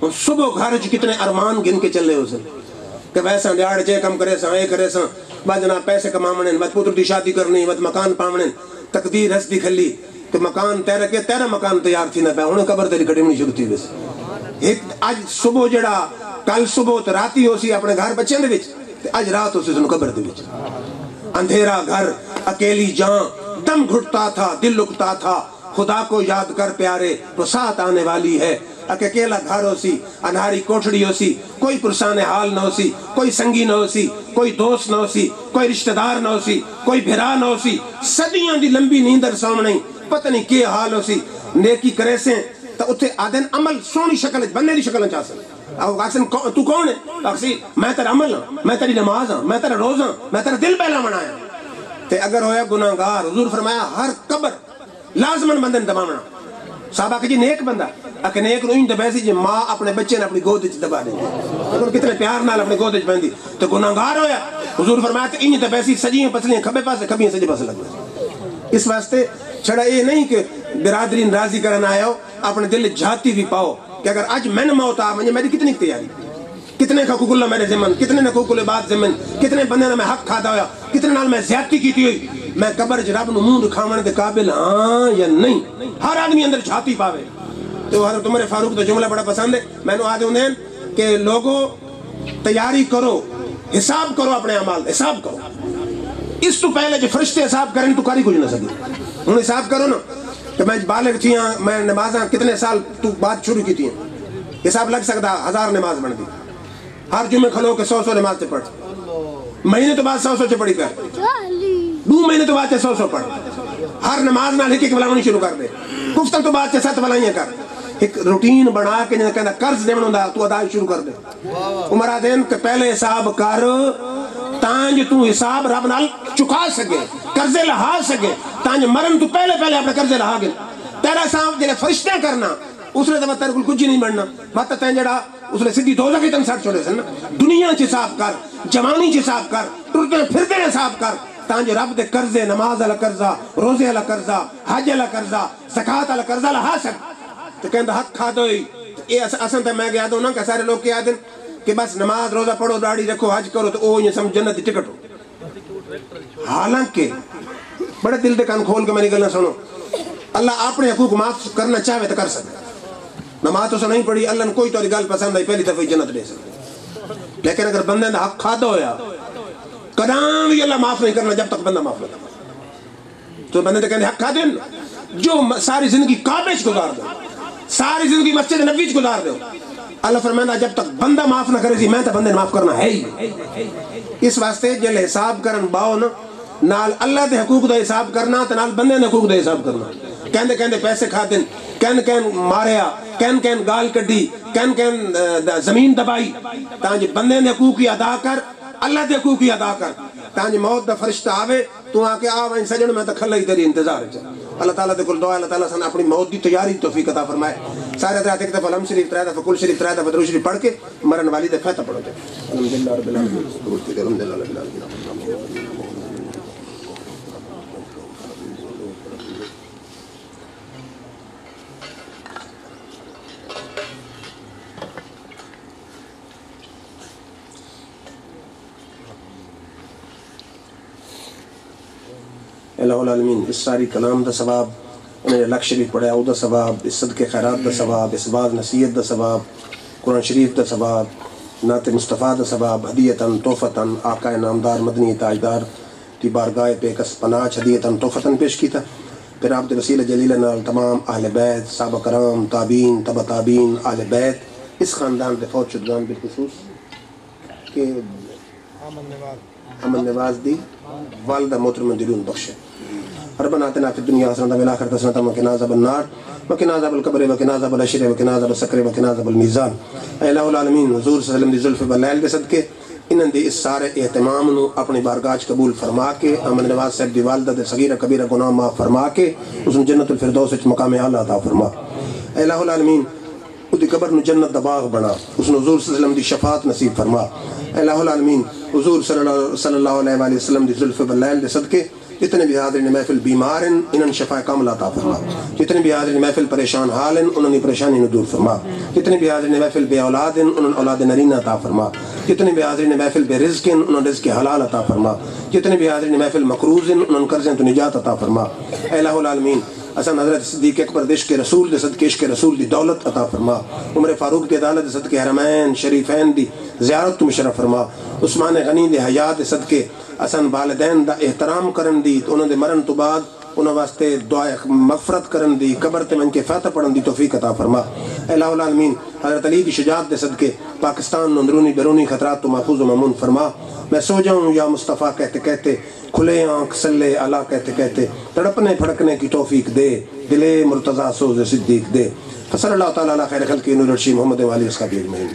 صبح گھر کتنے ارمان گن کے چلے اسے کہ ویسا دیاڑ چے کم کرے سا اے کرے سا بجنا پیسے کمامنے مت پتر دی شادی کرنی مت مکان پامنے تقدیر ہستی کھلی کہ مکان تیرا کے تیرا مکان تیار تھی نہ پہ انہیں قبر تیری کھڑی نہیں شروع تھی بس ایک اج صبح جڑا کل صبح تو راتی ہو سی اپنے گھر بچے دے وچ تے اج رات ہو سی سن قبر دے وچ اندھیرا گھر اکیلی جان دم گھٹتا تھا دل لکتا تھا خدا کو یاد کر پیارے تو ساتھ آنے والی ہے اکیلا گھر ہو سی انہاری کوٹھڑی ہو سی کوئی پرسان حال نہ ہو سی کوئی سنگی نہ ہو سی کوئی دوست نہ ہو سی کوئی رشتہ دار نہ ہو سی کوئی بھرا نہ ہو سی صدیاں دی لمبی نیندر سامنے پتہ نہیں کیا حال ہو سی نیکی کرے سے تو اتھے آدن عمل سونی شکل بننے دی شکل چاہ سکتے آسن تو کون ہے آخسی میں تیرا عمل ہوں میں تیری نماز ہوں میں تیرا روز ہوں میں تیرا دل پہلا منایا تے اگر ہویا گناہگار حضور فرمایا ہر قبر لازمن بندن دبامنا صحابہ کہ جی نیک بندہ اگر نیک روئیں دبے سی جی ماں اپنے بچے نے اپنی گود وچ دبا دیں گے کتنے پیار نال اپنے گود وچ بندی تو گناہگار ہویا حضور فرمایا تے انج دبے سی سجیاں پسلیاں کھبے پاسے کھبیاں سجے پاسے لگ گئے اس واسطے چھڑا یہ نہیں کہ برادرین راضی کرنا آئے ہو اپنے دل جھاتی بھی پاؤ کہ اگر آج میں نے موت آ مجھے میری کتنی تیاری کتنے حقوق اللہ میرے ذمن کتنے حقوق العباد ذمن کتنے بندے نے میں حق کھادا ہویا کتنے نال میں زیادتی کی ہوئی میں قبر چ رب نو منہ دکھاون دے قابل ہاں یا نہیں ہر آدمی اندر چھاتی پاوے تو حضرت عمر فاروق کا جملہ بڑا پسند ہے میں نے آدھے انہیں کہ لوگوں تیاری کرو حساب کرو اپنے اعمال حساب کرو اس تو پہلے جو فرشتے حساب کریں تو کاری کچھ نہ سکے انہیں حساب کرو نا کہ میں بالغ تھی ہاں میں نمازاں کتنے سال تو بات شروع کی تھی حساب لگ سکتا 1000 نماز بن دی ہر جمعے کھلو کے 100 نماز سے پڑھ مہینے تو بعد 100 سے پڑھی کر 2 مہینے تو بعد 100 پڑھ ہر نماز نال ایک بلاونی شروع کر دے گفتگو تو بعد 7 بلائیاں کر ایک روٹین بنا کے جنہیں کہنا قرض دینا ہوندا تو ادا شروع کر دے عمر آدین کہ پہلے حساب کر تانج تو حساب رب نال چکا سکے قرضے لہا سکے تانج مرن تو پہلے اپنے قرضے لہا گے تیرا حساب جنہیں فرشتے کرنا اس نے تو تیرے کو کچھ نہیں بننا بات تین جڑا اس نے سیدھی دوزخ کی تن سٹ چھوڑے سن دنیا چ حساب کر جوانی چ حساب کر ٹرتے پھرتے حساب کر تانج رب دے قرضے نماز والا قرضہ روزے والا قرضہ حج والا قرضہ زکات والا قرضہ لہا سک تو کہندا حق کھا دو یہ اصل تے میں گیا دوں نا کہ سارے لوگ کیا دن کہ بس نماز روزہ پڑھو داڑھی رکھو حج کرو تو او یہ سمجھ جنت دی ٹکٹ ہو حالانکہ بڑے دل دے کان کھول کے میری گلاں سنو اللہ اپنے حقوق معاف کرنا چاہے تو کر سکتا نماز تو نہیں پڑھی اللہ نے کوئی تو گل پسند آئی پہلی دفعہ جنت دے سکتا لیکن اگر بندے دا حق کھادا ہویا قدام بھی اللہ معاف نہیں کرنا جب تک بندہ معاف نہ کرے تو بندے کہنے حق کھا دیں جو ساری زندگی کعبے چ گزار دو ساری زندگی مسجد نبوی چ گزار دو اللہ فرمائندا جب تک بندہ معاف نہ کرے سی میں تے بندے معاف کرنا ہے ہی اس واسطے جل حساب کرن باؤ نا نال اللہ دے حقوق دا حساب کرنا تے نال بندے دے حقوق دا حساب کرنا کہندے پیسے کھا دین کہن ماریا کہن گال کڈی کہن زمین دبائی تانج بندے دے حقوق ہی ادا کر اللہ دے حقوق ہی ادا کر تانج موت دا فرشتہ آوے تو آ کے آویں سجن میں تے کھلا ہی تیری انتظار ہے اللہ تعالیٰ دے کول دعا اللہ تعالیٰ سن اپنی موت دی تیاری توفیق عطا فرمائے سارے حضرات ایک دفعہ علم شریف 3 دفعہ کل شریف 3 دفعہ درود شریف پڑھ کے مرن والی دے فاتحہ پڑھو جائے الحمدللہ رب العالمین الحمدللہ رب العالمین الہ العالمین اس ساری کلام دا ثواب انہیں لکھ شریف پڑھے او دا ثواب اس صدقے خیرات دا ثواب اس باز نصیحت دا ثواب قرآن شریف دا ثواب نعت مصطفیٰ دا ثواب ہدیتاً توفتاً آقا نامدار مدنی تاجدار کی بارگاہ پیکس پناہ ہدیتاً توفتاً پیش کی تھا پھر آپ دے وسیلہ جلیلہ نال تمام اہل بیت صحابہ کرام تابعین تبع تابعین اہل بیت اس خاندان دے فوت شدگان بالخصوص کہ امن نواز دی والدہ محترمہ دلون بخشے ربنا آتنا فی الدنیا حسنۃ وفی الآخرۃ حسنۃ وقنا عذاب النار وقنا عذاب القبر وقنا عذاب الحشر وقنا عذاب السکر وقنا عذاب المیزان اے الہ العالمین حضور صلی اللہ علیہ وسلم دی زلف بلیل دے صدقے انہاں دی اس سارے اہتمام نو اپنی بارگاہ قبول فرما کے امن نواز صاحب دی والدہ دے صغیرہ کبیرہ گناہ معاف فرما کے اس نے جنت الفردوس وچ مقام اعلیٰ عطا فرما اے الہ العالمین دی قبر نو جنت دا باغ بنا اس نے حضور صلی اللہ علیہ وسلم دی شفاعت نصیب فرما اے الہ العالمین حضور صلی اللہ علیہ وسلم دی زلف بلیل دے صدقے جتنے بھی حاضرین محفل بیمار ہیں انہوں نے شفا کامل عطا فرما، جتنے بھی حاضرین محفل پریشان حال ہیں انہوں نے پریشانی نو دور فرما، جتنے بھی حاضرین محفل بے اولاد ہیں انہوں نے اولاد نرینہ عطا فرما، جتنے بھی حاضرین محفل بے رزق ہیں انہوں نے رزق حلال عطا فرما، جتنے بھی حاضرین محفل مقروض ہیں انہوں نے قرضیں تو نجات عطا فرما۔ اے الہ العالمین اسان حضرت صدیق اکبر دے عشق رسول دے صدقے عشق رسول دی دولت عطا فرما، عمر فاروق دی عدالت دے صدقے حرمین شریفین دی زیارت تو مشرف فرما، عثمان غنی دے حیات دے صدقے اسان والدین دا احترام کرن دی انہوں دے مرن تو بعد انہوں واسطے دعائے مغفرت کرن دی قبر تے من کے فاتح پڑھن دی توفیق عطا فرما۔ اے الہ العالمین حضرت علی دی شجاعت دے صدقے پاکستان اندرونی بیرونی خطرات تو محفوظ و مامون فرما۔ میں سو جاؤں یا مصطفیٰ کہتے کہتے، کھلے آنکھ سلے اللہ کہتے کہتے، تڑپنے پھڑکنے کی توفیق دے، دلے مرتضیٰ سوز صدیق دے۔ فصلی اللہ تعالیٰ علی خیر خلقہ نور الرشید محمد والی اصحابہ اجمعین۔